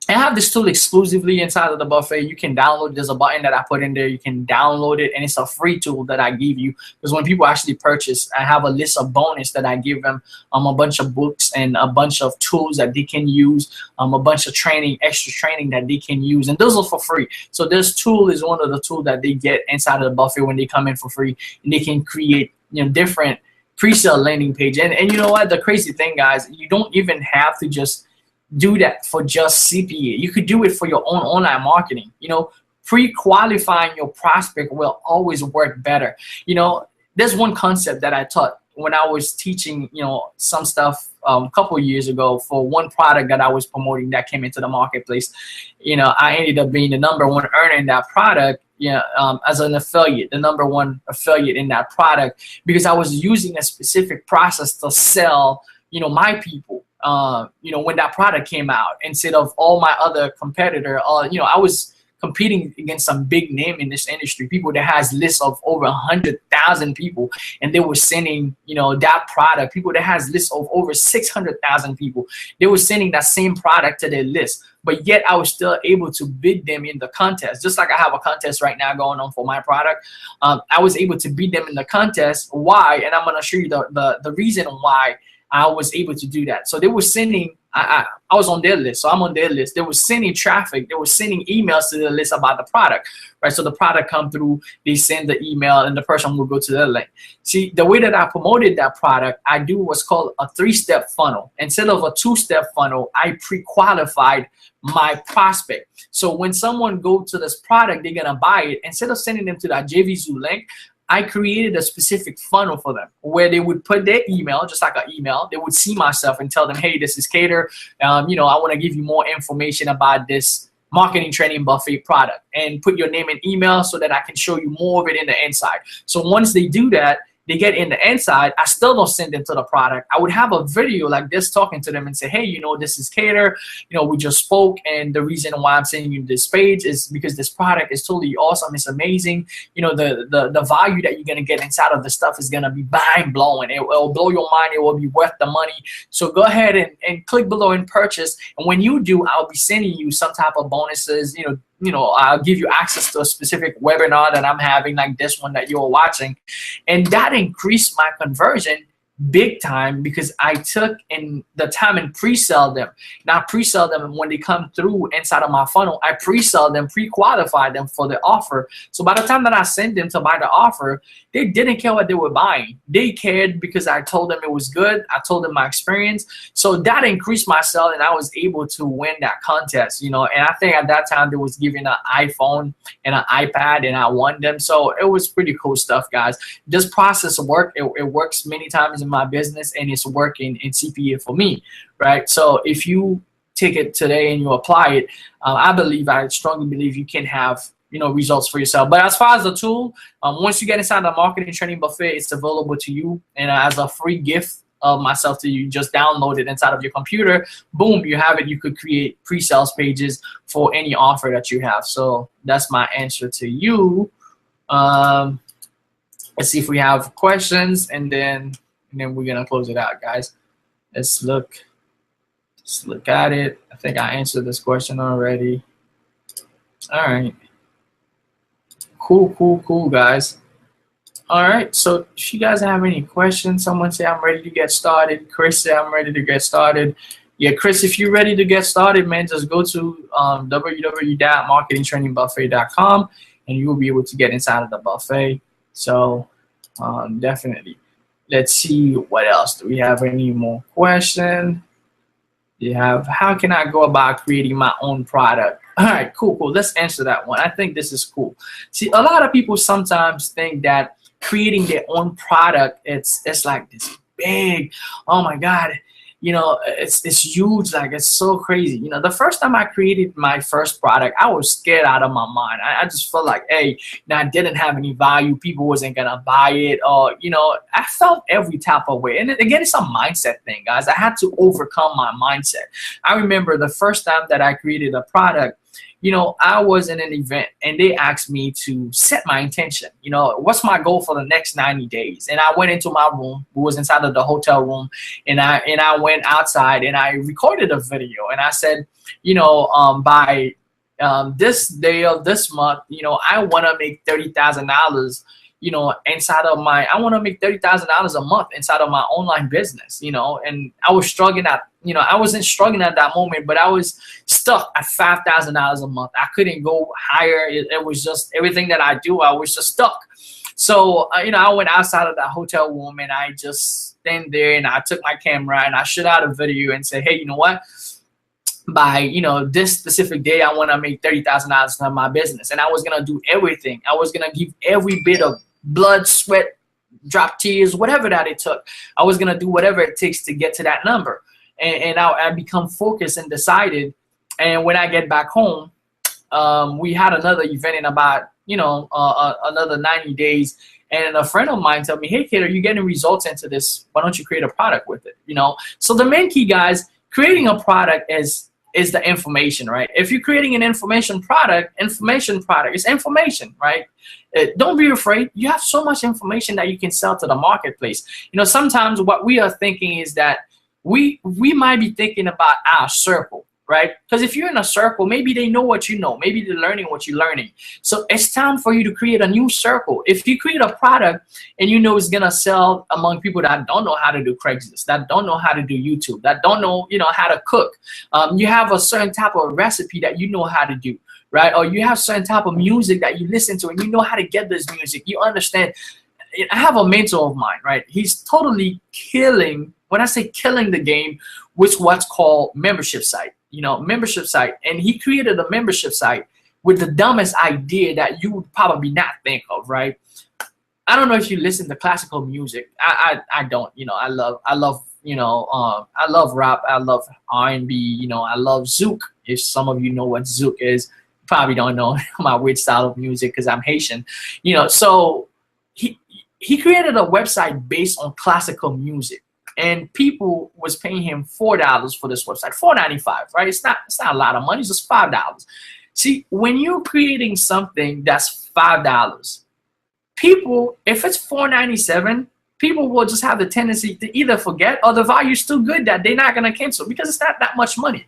I have this tool exclusively inside of the buffet. You can download. There's a button that I put in there. You can download it, and it's a free tool that I give you. Because when people actually purchase, I have a list of bonus that I give them, a bunch of books and a bunch of tools that they can use, a bunch of training, extra training that they can use, and those are for free. So this tool is one of the tools that they get inside of the buffet when they come in for free, and they can create, different pre-sale landing page. And you know what? The crazy thing, guys, you don't even have to just do that for just CPA. You could do it for your own online marketing. Pre-qualifying your prospect will always work better. There's one concept that I taught when I was teaching, some stuff a couple years ago for one product that I was promoting that came into the marketplace. I ended up being the #1 earner in that product, as an affiliate, the #1 affiliate in that product, because I was using a specific process to sell, my people. When that product came out, instead of all my other competitor, I was competing against some big name in this industry, people that has lists of over 100,000 people, and they were sending, that product, people that has lists of over 600,000 people, they were sending that same product to their list, but yet I was still able to bid them in the contest. Just like I have a contest right now going on for my product, I was able to beat them in the contest. Why? And I'm going to show you the reason why I was able to do that. So they were sending, I was on their list, so I'm on their list. They were sending traffic, they were sending emails to the list about the product, right? So the product come through, they send the email, and the person will go to their link. See, the way that I promoted that product, I do what's called a 3-step funnel. Instead of a 2-step funnel, I pre-qualified my prospect. So when someone go to this product, they're gonna buy it. Instead of sending them to that JVZoo link, I created a specific funnel for them where they would put their email, just like an email. They would see myself and tell them, hey, this is Kader. I want to give you more information about this marketing training buffet product, and put your name and email so that I can show you more of it in the inside. So once they do that, they get in the inside, I still don't send them to the product. I would have a video like this talking to them and say, hey, this is Kader. We just spoke, and the reason why I'm sending you this page is because this product is totally awesome. It's amazing. The value that you're going to get inside of the stuff is going to be mind-blowing. It will blow your mind. It will be worth the money. So go ahead and click below and purchase. And when you do, I'll be sending you some type of bonuses, I'll give you access to a specific webinar that I'm having, like this one that you're watching. And that increased my conversion big time, because I took in the time and pre-sell them. Not pre-sell them when they come through inside of my funnel. I pre-sell them, pre-qualify them for the offer. So by the time that I sent them to buy the offer, they didn't care what they were buying. They cared because I told them it was good. I told them my experience. So that increased my sale, and I was able to win that contest, And I think at that time they was giving an iPhone and an iPad, and I won them. So it was pretty cool stuff, guys. This process worked. It works many times in my business, and it's working in CPA for me, right? So if you take it today and you apply it, I strongly believe you can have results for yourself. But as far as the tool, once you get inside the marketing training buffet, it's available to you, and as a free gift of myself to you. Just download it inside of your computer. Boom, you have it. You could create pre-sales pages for any offer that you have. So that's my answer to you. Let's see if we have questions, and then we're gonna close it out, guys. Let's look at it. I think I answered this question already. All right. Cool, guys. All right, so if you guys have any questions, someone say I'm ready to get started. Chris say I'm ready to get started. Yeah, Chris, if you're ready to get started, man, just go to www.marketingtrainingbuffet.com, and you will be able to get inside of the buffet. So definitely. Let's see what else. Do we have any more questions? You have, how can I go about creating my own product? All right, cool. Let's answer that one. I think this is cool. See, a lot of people sometimes think that creating their own product, it's like this big, oh my God, it's huge, like it's so crazy. The first time I created my first product, I was scared out of my mind. I just felt like, hey, I didn't have any value. People wasn't gonna buy it, or I felt every type of way. And again, it's a mindset thing, guys. I had to overcome my mindset. I remember the first time that I created a product, you know, I was in an event and they asked me to set my intention. You know, what's my goal for the next 90 days? And I went into my room, who was inside of the hotel room, and I went outside and I recorded a video and I said, you know, by this day of this month, you know, I want to make $30,000, you know, I want to make $30,000 a month inside of my online business, you know. And I was struggling at, you know, I wasn't struggling at that moment, but I was stuck at $5,000 a month. I couldn't go higher. It was just everything that I do, I was just stuck. So, you know, I went outside of that hotel room and I just stand there and I took my camera and I shot out a video and said, hey, you know what? By, you know, this specific day, I want to make $30,000 in my business. And I was going to do everything. I was going to give every bit of blood, sweat, drop tears, whatever that it took. I was going to do whatever it takes to get to that number. And I become focused and decided. And when I get back home, we had another event in about, you know, another 90 days. And a friend of mine told me, hey, kid, are you getting results into this? Why don't you create a product with it? You know, so the main key, guys, creating a product is the information, right? If you're creating an information product is information, right? Don't be afraid. You have so much information that you can sell to the marketplace. You know, sometimes what we are thinking is that we might be thinking about our circle, right? Because if you're in a circle, maybe they know what you know. Maybe they're learning what you're learning. So it's time for you to create a new circle. If you create a product and you know it's going to sell among people that don't know how to do Craigslist, that don't know how to do YouTube, that don't know, you know, how to cook, you have a certain type of recipe that you know how to do, right? Or you have certain type of music that you listen to and you know how to get this music. You understand. I have a mentor of mine, right? He's totally killing, when I say killing the game, with what's called membership site. You know, membership site. And he created a membership site with the dumbest idea that you would probably not think of, right? I don't know if you listen to classical music. I don't, you know, I love, you know, I love rap. I love R&B, you know, I love Zouk. If some of you know what Zouk is, probably don't know my weird style of music because I'm Haitian, you know. So he created a website based on classical music. And people was paying him $4 for this website, $4.95, right? It's not a lot of money, it's just $5. See, when you're creating something that's $5, people, if it's $4.97, people will just have the tendency to either forget or the value's still good that they're not gonna cancel because it's not that much money.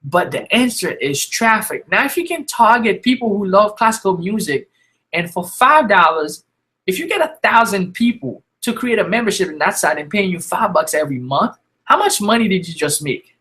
But the answer is traffic. Now, if you can target people who love classical music, and for $5, if you get 1,000 people to create a membership in that site and paying you $5 every month, how much money did you just make?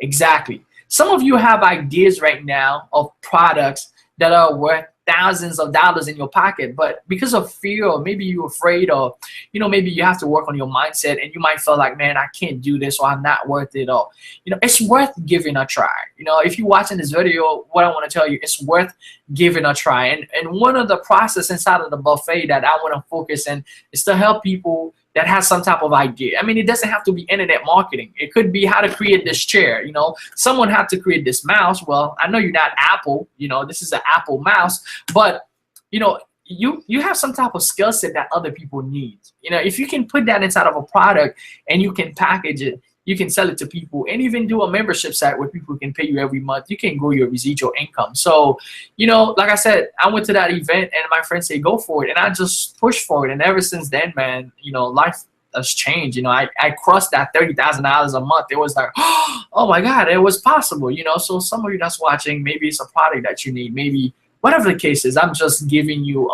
Exactly. Some of you have ideas right now of products that are worth thousands of dollars in your pocket, but because of fear, or maybe you're afraid, or, you know, maybe you have to work on your mindset and you might feel like, man, I can't do this, or I'm not worth it, or, you know, it's worth giving a try. You know, if you're watching this video, what I want to tell you, it's worth giving a try. And one of the process inside of the buffet that I want to focus in is to help people that has some type of idea. I mean, it doesn't have to be internet marketing. It could be how to create this chair. You know, someone had to create this mouse. Well, I know you're not Apple, you know, this is an Apple mouse, but, you know, you have some type of skill set that other people need. You know, if you can put that inside of a product and you can package it, you can sell it to people, and even do a membership site where people can pay you every month. You can grow your residual income. So, you know, like I said, I went to that event and my friends say, go for it. And I just pushed for it. And ever since then, man, you know, life has changed. You know, I crossed that $30,000 a month. It was like, oh my God, it was possible, you know. So some of you that's watching, maybe it's a product that you need, maybe whatever the case is, I'm just giving you,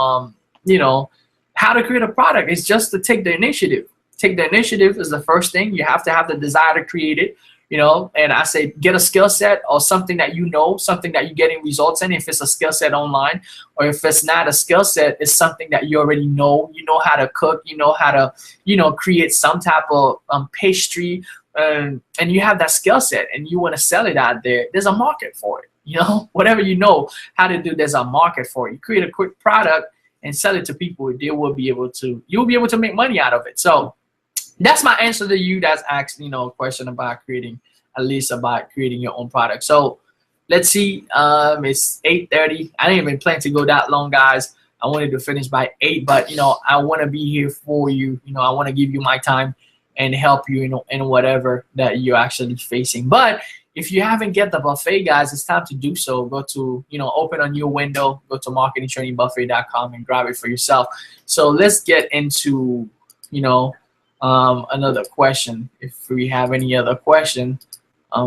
you know, how to create a product. It's just to take the initiative. Take the initiative is the first thing. You have to have the desire to create it, you know. And I say get a skill set or something that you know, something that you're getting results in. If it's a skill set online, or if it's not a skill set, it's something that you already know. You know how to cook. You know how to, you know, create some type of pastry, and you have that skill set and you want to sell it out there. There's a market for it. You know, whatever you know how to do, there's a market for it. You create a quick product and sell it to people. You'll be able to make money out of it. So that's my answer to you that's asked, you know, a question about creating, at least about creating your own product. So let's see, it's 8:30. I didn't even plan to go that long, guys. I wanted to finish by 8, but, you know, I want to be here for you. You know, I want to give you my time and help you, you know, in whatever that you're actually facing. But if you haven't get the buffet, guys, it's time to do so. Go to, open a new window, go to marketingtrainingbuffet.com and grab it for yourself. So let's get into, another question. If we have any other question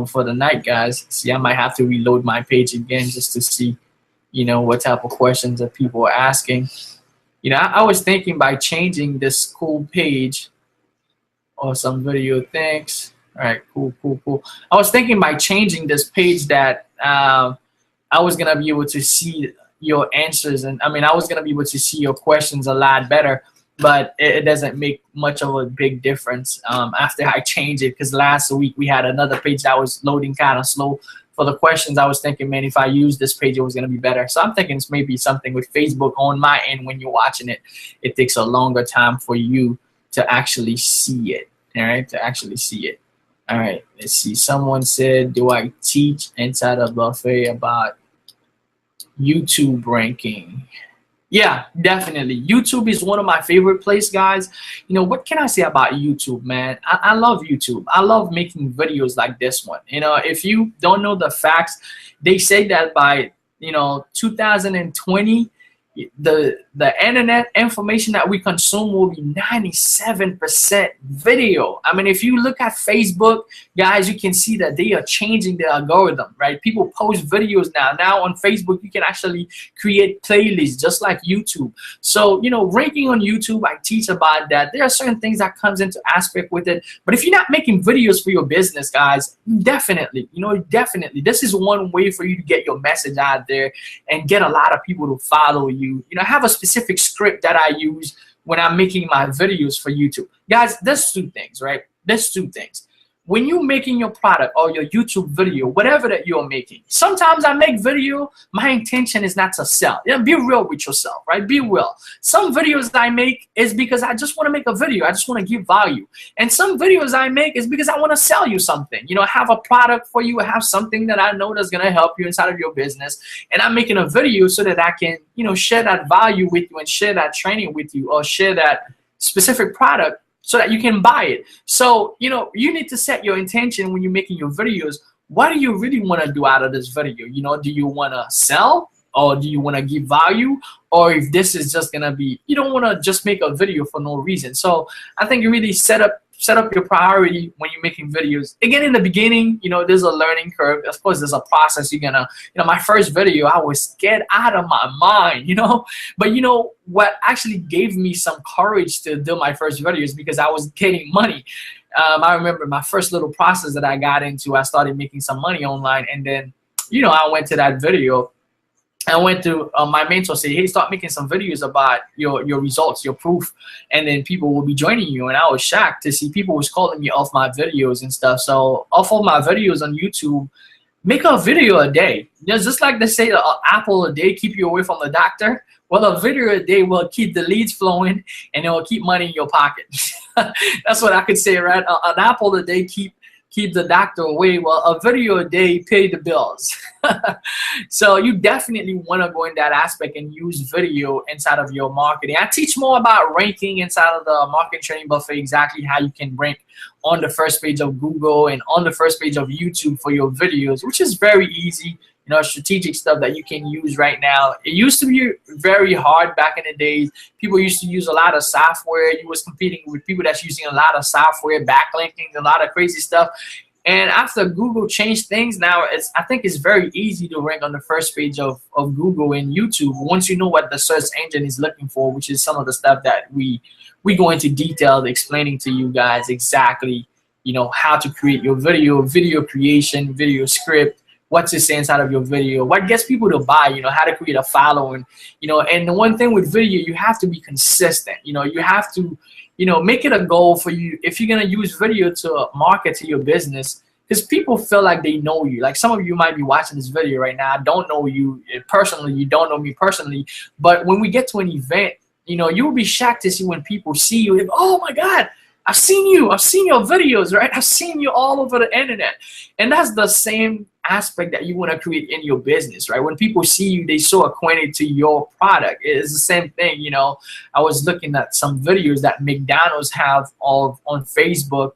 for the night, guys. See, I might have to reload my page again just to see, what type of questions that people are asking. I was thinking by changing this cool page or some video. Thanks. All right, cool. I was thinking by changing this page that I was gonna be able to see your answers, and I was gonna be able to see your questions a lot better. But it doesn't make much of a big difference after I changed it, because last week we had another page that was loading kind of slow for the questions. I was thinking, man, if I use this page, it was gonna be better. So I'm thinking it's maybe something with Facebook on my end. When you're watching it, it takes a longer time for you to actually see it. All right, to actually see it. All right, let's see. Someone said, do I teach inside a buffet about YouTube ranking? Yeah, definitely. YouTube is one of my favorite places, guys. What can I say about YouTube, man? I love YouTube. I love making videos like this one. If you don't know the facts, they say that by 2020, the internet information that we consume will be 97% video. If you look at Facebook, guys, you can see that they are changing the algorithm, right? People post videos now on Facebook. You can actually create playlists just like YouTube. So ranking on YouTube, I teach about that. There are certain things that comes into aspect with it, but if you're not making videos for your business, guys, definitely this is one way for you to get your message out there and get a lot of people to follow you. I have a specific script that I use when I'm making my videos for YouTube. Guys, there's two things, right? There's two things. When you're making your product or your YouTube video, whatever that you're making, sometimes I make video, my intention is not to sell. Be real with yourself, right? Be real. Some videos that I make is because I just want to make a video. I just want to give value. And some videos I make is because I want to sell you something. Have a product for you, have something that I know that's going to help you inside of your business. And I'm making a video so that I can, share that value with you and share that training with you, or share that specific product so that you can buy it. So, you need to set your intention when you're making your videos. What do you really want to do out of this video? Do you want to sell, or do you want to give value? Or if this is just going to be, you don't want to just make a video for no reason. So I think you really set up your priority when you're making videos. Again, in the beginning, there's a learning curve. Of course, there's a process. You're gonna, my first video, I was scared out of my mind, But what actually gave me some courage to do my first video is because I was getting money. I remember my first little process that I got into. I started making some money online, and then, I went to that video. I went to my mentor, say, hey, start making some videos about your results, your proof, and then people will be joining you. And I was shocked to see people was calling me off my videos and stuff. So off of my videos on YouTube, make a video a day. Just like they say, an apple a day keep you away from the doctor. Well, a video a day will keep the leads flowing, and it will keep money in your pocket. That's what I could say, right? An apple a day keep the doctor away. Well, a video a day pay the bills. So you definitely want to go in that aspect and use video inside of your marketing. I teach more about ranking inside of the Marketing Training Buffet, exactly how you can rank on the first page of Google and on the first page of YouTube for your videos, which is very easy. Strategic stuff that you can use right now. It used to be very hard back in the days. People used to use a lot of software. You was competing with people that's using a lot of software, backlinking, a lot of crazy stuff. And after Google changed things, now I think it's very easy to rank on the first page of Google and YouTube once you know what the search engine is looking for, which is some of the stuff that we go into detail explaining to you guys exactly, how to create your video creation, video script, what to say inside of your video, what gets people to buy, how to create a following, and the one thing with video, you have to be consistent. You have to, make it a goal for you if you're going to use video to market to your business, because people feel like they know you. Like some of you might be watching this video right now. I don't know you personally. You don't know me personally. But when we get to an event, you will be shocked to see when people see you. Like, oh my God, I've seen you. I've seen your videos, right? I've seen you all over the internet. And that's the same aspect that you want to create in your business, right? When people see you, they so acquainted to your product. It's the same thing, I was looking at some videos that McDonald's have on Facebook,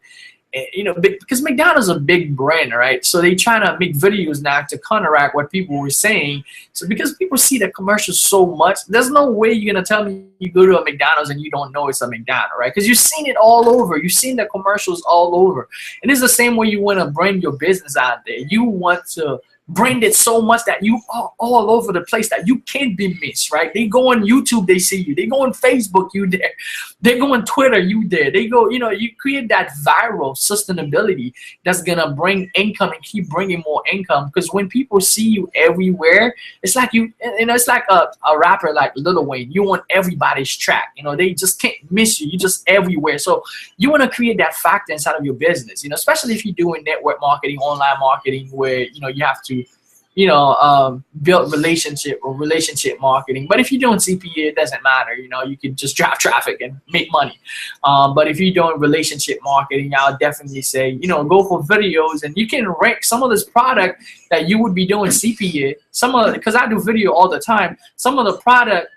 you know, because McDonald's is a big brand, right? So they trying to make videos now to counteract what people were saying. So because people see the commercials so much, there's no way you're gonna tell me you go to a McDonald's and you don't know it's a McDonald's, right? Because you've seen it all over. You've seen the commercials all over. And it's the same way you want to brand your business out there. You want to brand it so much that you are all over the place that you can't be missed, right? They go on YouTube, they see you. They go on Facebook, you there. They go on Twitter, you there. They go, you know, you create that viral sustainability that's gonna bring income and keep bringing more income. Because when people see you everywhere, it's like you know, it's like a rapper like Lil Wayne. You on everybody's track. You know, they just can't miss you. You just everywhere. So you want to create that factor inside of your business. You know, especially if you're doing network marketing, online marketing, where you know you have to, you know, build relationship marketing. But if you're doing CPA, it doesn't matter. You know, you can just drive traffic and make money. But if you're doing relationship marketing, I'll definitely say, you know, go for videos, and you can rank some of this product that you would be doing CPA. Because I do video all the time, some of the product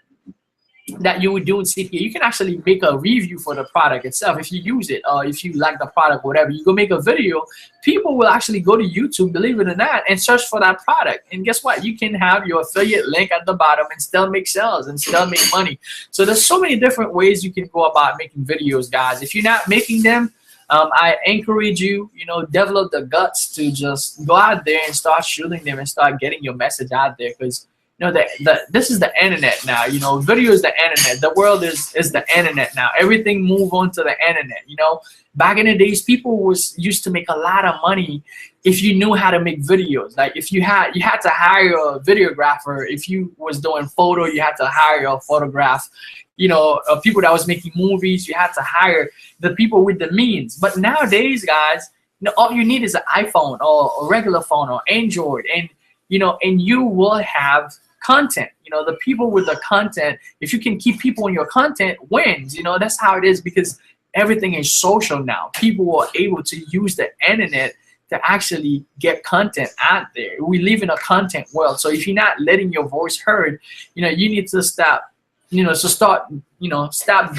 that you would do in CPA, you can actually make a review for the product itself. If you use it, if you like the product, whatever, you go make a video. People will actually go to YouTube, believe it or not, and search for that product. And guess what? You can have your affiliate link at the bottom and still make sales and still make money. So there's so many different ways you can go about making videos, guys. If you're not making them, I encourage you, you know, develop the guts to just go out there and start shooting them and start getting your message out there. Because you know, this is the internet now. You know, video is the internet. The world is the internet now. Everything move on to the internet. You know, back in the days, people used to make a lot of money if you knew how to make videos. Like if you had to hire a videographer. If you was doing photo, you had to hire a photograph. You know, people that was making movies, you had to hire the people with the means. But nowadays, guys, you know, all you need is an iPhone or a regular phone or Android, and you know, and you will have content. You know, the people with the content, if you can keep people in your content, wins. You know, that's how it is, because everything is social now. People are able to use the internet to actually get content out there. We live in a content world. So if you're not letting your voice heard, you know, you need to stop, you know, so start, you know, stop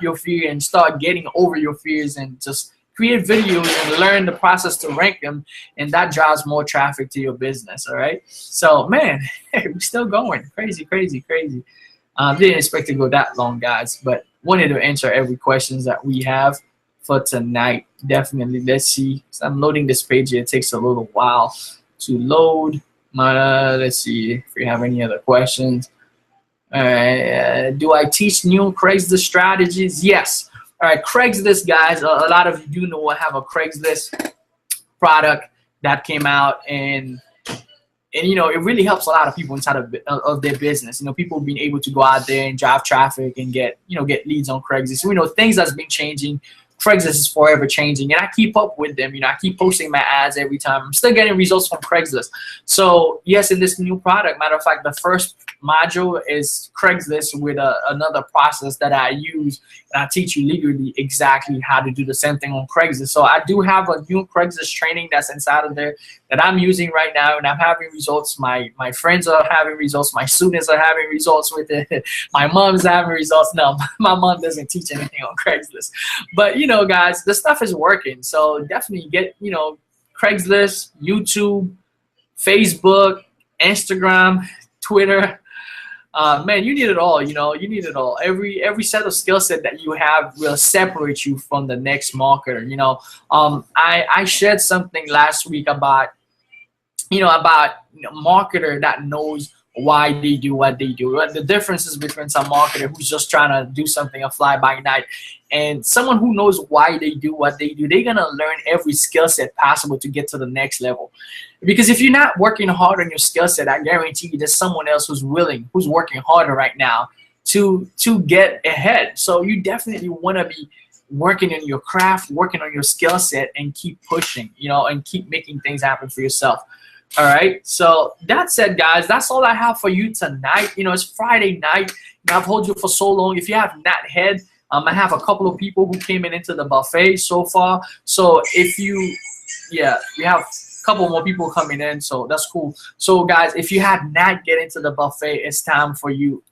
your fear and start getting over your fears and just create videos and learn the process to rank them, and that drives more traffic to your business. All right. So man, we're still going crazy. Didn't expect to go that long, guys, but wanted to answer every questions that we have for tonight. Definitely. Let's see. So I'm loading this page here. It takes a little while to load. Let's see if we have any other questions. All right. Do I teach new Craigslist strategies? Yes. All right, Craigslist, guys. A lot of you do know I have a Craigslist product that came out, and you know, it really helps a lot of people inside of their business. You know, people being able to go out there and drive traffic and get leads on Craigslist. So, you know, things that's been changing. Craigslist is forever changing, and I keep up with them. You know, I keep posting my ads every time. I'm still getting results from Craigslist. So yes, in this new product, matter of fact, the first module is Craigslist with another process that I use, and I teach you legally exactly how to do the same thing on Craigslist. So I do have a new Craigslist training that's inside of there that I'm using right now, and I'm having results. My friends are having results. My students are having results with it. My mom's having results. No, my mom doesn't teach anything on Craigslist, but you know, guys, the stuff is working. So definitely get, you know, Craigslist, YouTube, Facebook, Instagram, Twitter. Man, you need it all. You know, you need it all. Every set of skill set that you have will separate you from the next marketer. You know, I shared something last week about, you know, marketer that knows why they do what they do. The differences between some marketer who's just trying to do something a fly by night and someone who knows why they do what they do. They're gonna learn every skill set possible to get to the next level. Because if you're not working hard on your skill set, I guarantee you there's someone else who's working harder right now to get ahead. So you definitely want to be working on your craft, working on your skill set, and keep pushing, you know, and keep making things happen for yourself. All right, so that said, guys, that's all I have for you tonight. You know, it's Friday night. You know, I've told you for so long. If you have not had, I have a couple of people who came into the buffet so far. So if you, yeah, we have a couple more people coming in, so that's cool. So guys, if you have not get into the buffet, it's time for you.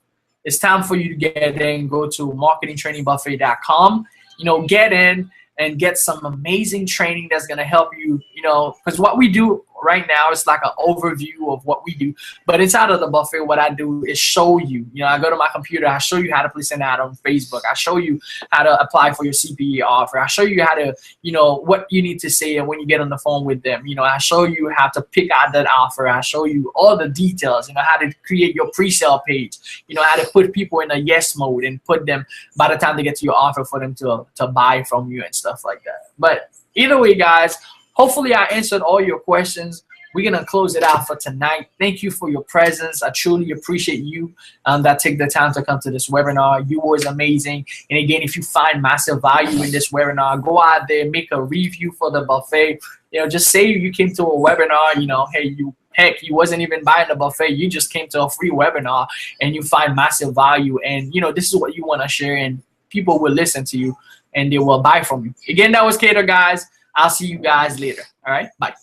It's time for you to get in. Go to marketingtrainingbuffet.com. You know, get in. and get some amazing training that's going to help you, you know, because what we do right now is like an overview of what we do. But inside of the buffet, what I do is show you, you know, I go to my computer, I show you how to place an ad on Facebook. I show you how to apply for your CPA offer. I show you how to, you know, what you need to say when you get on the phone with them. You know, I show you how to pick out that offer. I show you all the details, you know, how to create your pre-sale page, you know, how to put people in a yes mode and put them by the time they get to your offer for them to buy from you and stuff like that. But either way, guys, hopefully I answered all your questions. We're going to close it out for tonight. Thank you for your presence. I truly appreciate you that take the time to come to this webinar. You was amazing. And again, if you find massive value in this webinar, go out there, make a review for the buffet. You know, just say you came to a webinar, you know, hey, you wasn't even buying the buffet. You just came to a free webinar and you find massive value. And, you know, this is what you want to share, and people will listen to you and they will buy from you. Again, that was Cater, guys. I'll see you guys later. All right. Bye.